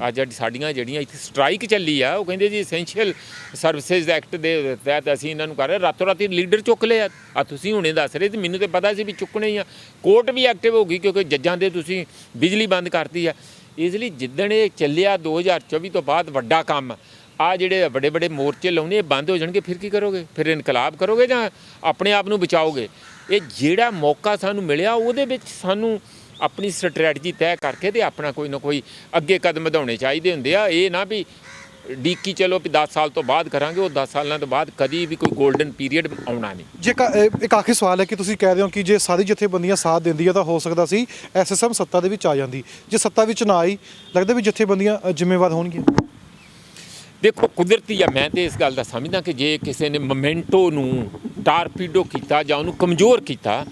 ਅੱਜ ਸਾਡੀਆਂ ਜਿਹੜੀਆਂ ਇੱਥੇ ਸਟ੍ਰਾਈਕ ਚੱਲੀ ਆ, ਉਹ ਕਹਿੰਦੇ ਜੀ ਐਸੈਂਸ਼ੀਅਲ ਸਰਵਿਸਿਜ਼ ਐਕਟ ਦੇ ਤਹਿਤ ਅਸੀਂ ਇਹਨਾਂ ਨੂੰ ਕਰ ਰਹੇ, ਰਾਤੋਂ ਰਾਤੀ ਲੀਡਰ ਚੁੱਕ ਲਿਆ। ਆ ਤੁਸੀਂ ਹੁਣੇ ਦੱਸ ਰਹੇ ਤੇ ਮੈਨੂੰ ਤਾਂ ਪਤਾ ਸੀ ਵੀ ਚੁੱਕਣੇ ਹੀ ਆ। ਕੋਰਟ ਵੀ ਐਕਟਿਵ ਹੋ ਗਈ ਕਿਉਂਕਿ ਜੱਜਾਂ ਦੇ ਤੁਸੀਂ ਬਿਜਲੀ ਬੰਦ ਕਰਤੀ ਆ। ਇਸ ਲਈ ਜਿੱਦਣ ਇਹ ਚੱਲਿਆ 2024 ਤੋਂ ਬਾਅਦ ਵੱਡਾ ਕੰਮ, ਆ ਜਿਹੜੇ ਵੱਡੇ ਵੱਡੇ ਮੋਰਚੇ ਲਾਉਣੇ ਇਹ ਬੰਦ ਹੋ ਜਾਣਗੇ। ਫਿਰ ਕੀ ਕਰੋਗੇ? ਫਿਰ ਇਨਕਲਾਬ ਕਰੋਗੇ ਜਾਂ ਆਪਣੇ ਆਪ ਨੂੰ ਬਚਾਓਗੇ? ਇਹ ਜਿਹੜਾ ਮੌਕਾ ਸਾਨੂੰ ਮਿਲਿਆ ਉਹਦੇ ਵਿੱਚ ਸਾਨੂੰ ਆਪਣੀ ਸਟਰੈਟਜੀ ਤੈਅ ਕਰਕੇ ਤੇ ਆਪਣਾ ਕੋਈ ਨਾ ਕੋਈ ਅੱਗੇ ਕਦਮ ਵਧਾਉਣੇ ਚਾਹੀਦੇ ਹੁੰਦੇ ਆ। ਇਹ ਨਾ ਵੀ ਡੀਕੀ ਚਲੋ ਵੀ 10 ਸਾਲ ਤੋਂ ਬਾਅਦ ਕਰਾਂਗੇ, ਉਹ 10 ਸਾਲਾਂ ਤੋਂ ਬਾਅਦ ਕਦੀ ਵੀ ਕੋਈ ਗੋਲਡਨ ਪੀਰੀਅਡ ਆਉਣਾ ਨਹੀਂ। ਜੇ ਇੱਕ ਆਖਰੀ ਸਵਾਲ ਹੈ ਕਿ ਤੁਸੀਂ ਕਹਿ ਰਹੇ ਹੋ ਕਿ ਜੇ ਸਾਰੀ ਜਥੇਬੰਦੀਆਂ ਸਾਥ ਦਿੰਦੀਆਂ ਤਾਂ ਹੋ ਸਕਦਾ ਸੀ ਐਸਐਸਐਮ ਸੱਤਾ ਦੇ ਵਿੱਚ ਆ ਜਾਂਦੀ। ਜੇ ਸੱਤਾ ਵਿੱਚ ਨਾ ਆਈ, ਲੱਗਦਾ ਵੀ ਜਥੇਬੰਦੀਆਂ ਜ਼ਿੰਮੇਵਾਰ ਹੋਣਗੀਆਂ? ਦੇਖੋ ਕੁਦਰਤੀ ਆ, ਮੈਂ ਤਾਂ ਇਸ ਗੱਲ ਦਾ ਸਮਝਦਾ ਕਿ ਜੇ ਕਿਸੇ ਨੇ ਮੋਮੈਂਟੋ ਨੂੰ ਟਾਰਪੀਡੋ ਕੀਤਾ ਜਾਂ ਉਹਨੂੰ ਕਮਜ਼ੋਰ ਕੀਤਾ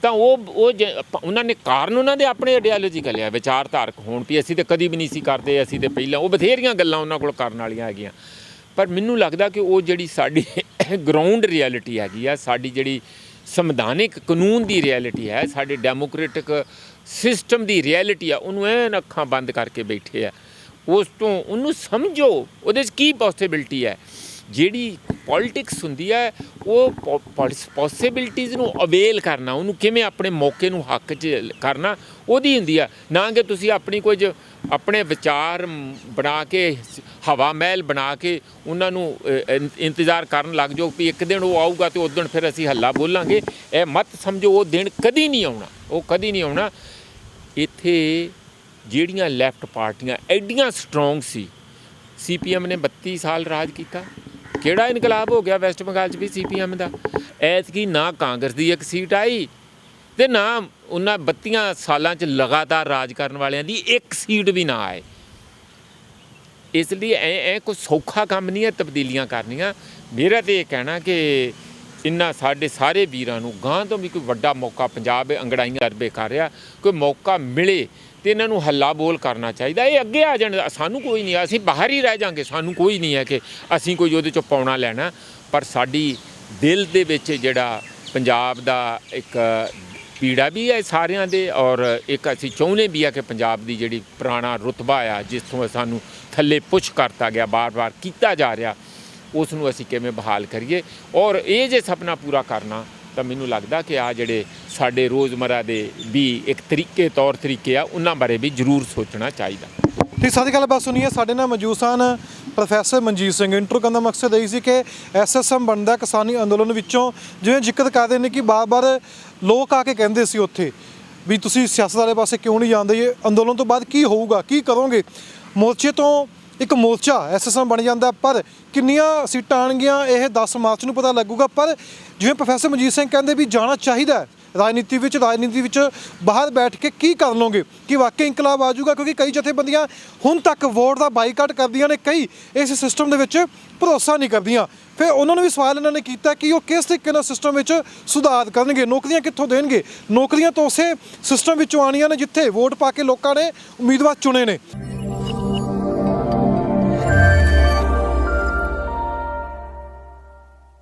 ਤਾਂ ਉਹਨਾਂ ਨੇ ਕਾਰਨ ਉਹਨਾਂ ਦੇ ਆਪਣੇ ਆਈਡੀਆਲੋਜੀਕਲ ਆ, ਵਿਚਾਰਧਾਰਕ ਹੋਣ ਵੀ ਅਸੀਂ ਤਾਂ ਕਦੀ ਵੀ ਨਹੀਂ ਸੀ ਕਰਦੇ, ਅਸੀਂ ਤਾਂ ਪਹਿਲਾਂ, ਉਹ ਬਥੇਰੀਆਂ ਗੱਲਾਂ ਉਹਨਾਂ ਕੋਲ ਕਰਨ ਵਾਲੀਆਂ ਹੈਗੀਆਂ। ਪਰ ਮੈਨੂੰ ਲੱਗਦਾ ਕਿ ਉਹ ਜਿਹੜੀ ਸਾਡੀ ਗਰਾਊਂਡ ਰਿਐਲਿਟੀ ਹੈਗੀ ਆ, ਸਾਡੀ ਜਿਹੜੀ ਸੰਵਿਧਾਨਿਕ ਕਾਨੂੰਨ ਦੀ ਰਿਐਲਿਟੀ ਹੈ, ਸਾਡੇ ਡੈਮੋਕ੍ਰੈਟਿਕ ਸਿਸਟਮ ਦੀ ਰਿਐਲਿਟੀ ਆ, ਉਹਨੂੰ ਐਨ ਅੱਖਾਂ ਬੰਦ ਕਰਕੇ ਬੈਠੇ ਆ। ਉਸ ਤੋਂ ਉਹਨੂੰ ਸਮਝੋ ਉਹਦੇ 'ਚ ਕੀ ਪੋਸੀਬਿਲਿਟੀ ਹੈ। ਜਿਹੜੀ ਪੋਲੀਟਿਕਸ ਹੁੰਦੀ ਹੈ ਉਹ ਪੋਸੀਬਿਲਿਟੀਜ਼ ਨੂੰ ਅਵੇਲ ਕਰਨਾ, ਉਹਨੂੰ ਕਿਵੇਂ ਆਪਣੇ ਮੌਕੇ ਨੂੰ ਹੱਕ 'ਚ ਕਰਨਾ, ਉਹਦੀ ਹੁੰਦੀ ਆ। ਨਾ ਕਿ ਤੁਸੀਂ ਆਪਣੀ ਕੁਝ ਆਪਣੇ ਵਿਚਾਰ ਬਣਾ ਕੇ, ਹਵਾ ਮਹਿਲ ਬਣਾ ਕੇ ਉਹਨਾਂ ਨੂੰ ਇੰਤਜ਼ਾਰ ਕਰਨ ਲੱਗ ਜਾਓ ਵੀ ਇੱਕ ਦਿਨ ਉਹ ਆਊਗਾ ਅਤੇ ਉਸ ਦਿਨ ਫਿਰ ਅਸੀਂ ਹੱਲਾ ਬੋਲਾਂਗੇ। ਇਹ ਮਤ ਸਮਝੋ ਉਹ ਦਿਨ ਕਦੀ ਨਹੀਂ ਆਉਣਾ, ਉਹ ਕਦੀ ਨਹੀਂ ਆਉਣਾ। ਇੱਥੇ ਜਿਹੜੀਆਂ ਲੈਫਟ ਪਾਰਟੀਆਂ ਐਡੀਆਂ ਸਟਰੋਂਗ ਸੀ, CPM ਨੇ 32 ਸਾਲ ਰਾਜ ਕੀਤਾ, ਕਿਹੜਾ ਇਨਕਲਾਬ ਹੋ ਗਿਆ ਵੈਸਟ ਬੰਗਾਲ 'ਚ ਵੀ CPM ਦਾ। ਐਤਕੀ ਨਾ ਕਾਂਗਰਸ ਦੀ ਇੱਕ ਸੀਟ ਆਈ ਅਤੇ ਨਾ ਉਹਨਾਂ 32 ਸਾਲਾਂ 'ਚ ਲਗਾਤਾਰ ਰਾਜ ਕਰਨ ਵਾਲਿਆਂ ਦੀ ਇੱਕ ਸੀਟ ਵੀ ਨਾ ਆਏ। ਇਸ ਲਈ ਐ ਕੋਈ ਸੌਖਾ ਕੰਮ ਨਹੀਂ ਹੈ ਤਬਦੀਲੀਆਂ ਕਰਨੀਆਂ। ਮੇਰਾ ਤਾਂ ਇਹ ਕਹਿਣਾ ਕਿ ਇਹਨਾਂ ਸਾਡੇ ਸਾਰੇ ਵੀਰਾਂ ਨੂੰ ਗਾਂਹ ਤੋਂ ਵੀ ਕੋਈ ਵੱਡਾ ਮੌਕਾ, ਪੰਜਾਬ ਅੰਗੜਾਈਆਂ ਅਰਬੇ ਕਰ ਰਿਹਾ, ਕੋਈ ਮੌਕਾ ਮਿਲੇ ਅਤੇ ਇਹਨਾਂ ਨੂੰ ਹੱਲਾ ਬੋਲ ਕਰਨਾ ਚਾਹੀਦਾ। ਇਹ ਅੱਗੇ ਆ ਜਾਣ, ਸਾਨੂੰ ਕੋਈ ਨਹੀਂ, ਅਸੀਂ ਬਾਹਰ ਹੀ ਰਹਿ ਜਾਂਗੇ, ਸਾਨੂੰ ਕੋਈ ਨਹੀਂ ਹੈ ਕਿ ਅਸੀਂ ਕੋਈ ਉਹਦੇ 'ਚੋਂ ਪਾਉਣਾ ਲੈਣਾ। ਪਰ ਸਾਡੀ ਦਿਲ ਦੇ ਵਿੱਚ ਜਿਹੜਾ ਪੰਜਾਬ ਦਾ ਇੱਕ ਪੀੜਾ ਵੀ ਹੈ ਸਾਰਿਆਂ ਦੇ, ਔਰ ਇੱਕ ਅਸੀਂ ਚਾਹੁੰਦੇ ਵੀ ਆ ਕਿ ਪੰਜਾਬ ਦੀ ਜਿਹੜੀ ਪੁਰਾਣਾ ਰੁਤਬਾ ਆ, ਜਿਸ ਤੋਂ ਸਾਨੂੰ ਥੱਲੇ ਪੁਸ਼ ਕਰਤਾ ਗਿਆ, ਬਾਰ-ਬਾਰ ਕੀਤਾ ਜਾ ਰਿਹਾ, ਉਸ ਨੂੰ ਅਸੀਂ ਕਿਵੇਂ ਬਹਾਲ ਕਰੀਏ। ਔਰ ਇਹ ਜੇ ਸੁਪਨਾ ਪੂਰਾ ਕਰਨਾ ਤਾਂ ਮੈਨੂੰ ਲੱਗਦਾ ਕਿ ਆ ਜਿਹੜੇ ਸਾਡੇ ਰੋਜ਼ਮਰਾ ਦੇ ਵੀ ਇੱਕ ਤੌਰ ਤਰੀਕੇ ਆ, ਉਹਨਾਂ ਬਾਰੇ ਵੀ ਜ਼ਰੂਰ ਸੋਚਣਾ ਚਾਹੀਦਾ। ਤੇ ਸਾਡੀ ਗੱਲਬਾਤ ਸੁਣੀਏ, ਸਾਡੇ ਨਾਲ ਮੌਜੂਦ ਸਨ ਪ੍ਰੋਫੈਸਰ ਮਨਜੀਤ ਸਿੰਘ। ਇੰਟਰਵਿਊ ਕਰਨ ਦਾ ਮਕਸਦ ਇਹ ਸੀ ਕਿ ਐਸਐਸਐਮ ਬਣਦਾ ਕਿਸਾਨੀ ਅੰਦੋਲਨ ਵਿੱਚੋਂ, ਜਿਵੇਂ ਜ਼ਿਕਰ ਕਰਦੇ ਨੇ ਕਿ ਬਾਰ-ਬਾਰ ਲੋਕ ਆ ਕੇ ਕਹਿੰਦੇ ਸੀ ਉੱਥੇ ਵੀ ਤੁਸੀਂ ਸਿਆਸਤ ਵਾਲੇ ਪਾਸੇ ਕਿਉਂ ਨਹੀਂ ਜਾਂਦੇ, ਇਹ ਅੰਦੋਲਨ ਤੋਂ ਬਾਅਦ ਕੀ ਹੋਊਗਾ, ਕੀ ਕਰੋਗੇ। ਮੋਰਚੇ ਤੋਂ ਇੱਕ ਮੋਰਚਾ ਐਸਐਸਐਮ ਬਣ ਜਾਂਦਾ, ਪਰ ਕਿੰਨੀਆਂ ਸੀਟਾਂ ਆਉਣਗੀਆਂ ਇਹ 10 ਮਾਰਚ ਨੂੰ ਪਤਾ ਲੱਗੂਗਾ। ਪਰ ਜਿਵੇਂ ਪ੍ਰੋਫੈਸਰ ਮਨਜੀਤ ਸਿੰਘ ਕਹਿੰਦੇ ਵੀ ਜਾਣਾ ਚਾਹੀਦਾ ਹੈ ਰਾਜਨੀਤੀ ਵਿੱਚ ਬਾਹਰ ਬੈਠ ਕੇ ਕੀ ਕਰ ਲਓਗੇ ਕਿ ਵਾਕਈ ਇਨਕਲਾਬ ਆ ਜਾਊਗਾ, ਕਿਉਂਕਿ ਕਈ ਜਥੇਬੰਦੀਆਂ ਹੁਣ ਤੱਕ ਵੋਟ ਦਾ ਬਾਈਕਾਟ ਕਰਦੀਆਂ ਨੇ, ਕਈ ਇਸ ਸਿਸਟਮ ਦੇ ਵਿੱਚ ਭਰੋਸਾ ਨਹੀਂ ਕਰਦੀਆਂ। ਫਿਰ ਉਹਨਾਂ ਨੂੰ ਵੀ ਸਵਾਲ ਇਹਨਾਂ ਨੇ ਕੀਤਾ ਕਿ ਉਹ ਕਿਸ ਤਰੀਕੇ ਨਾਲ ਸਿਸਟਮ ਵਿੱਚ ਸੁਧਾਰ ਕਰਨਗੇ, ਨੌਕਰੀਆਂ ਕਿੱਥੋਂ ਦੇਣਗੇ। ਨੌਕਰੀਆਂ ਤਾਂ ਉਸੇ ਸਿਸਟਮ ਵਿੱਚੋਂ ਆਉਣੀਆਂ ਨੇ ਜਿੱਥੇ ਵੋਟ ਪਾ ਕੇ ਲੋਕਾਂ ਨੇ ਉਮੀਦਵਾਰ ਚੁਣੇ ਨੇ।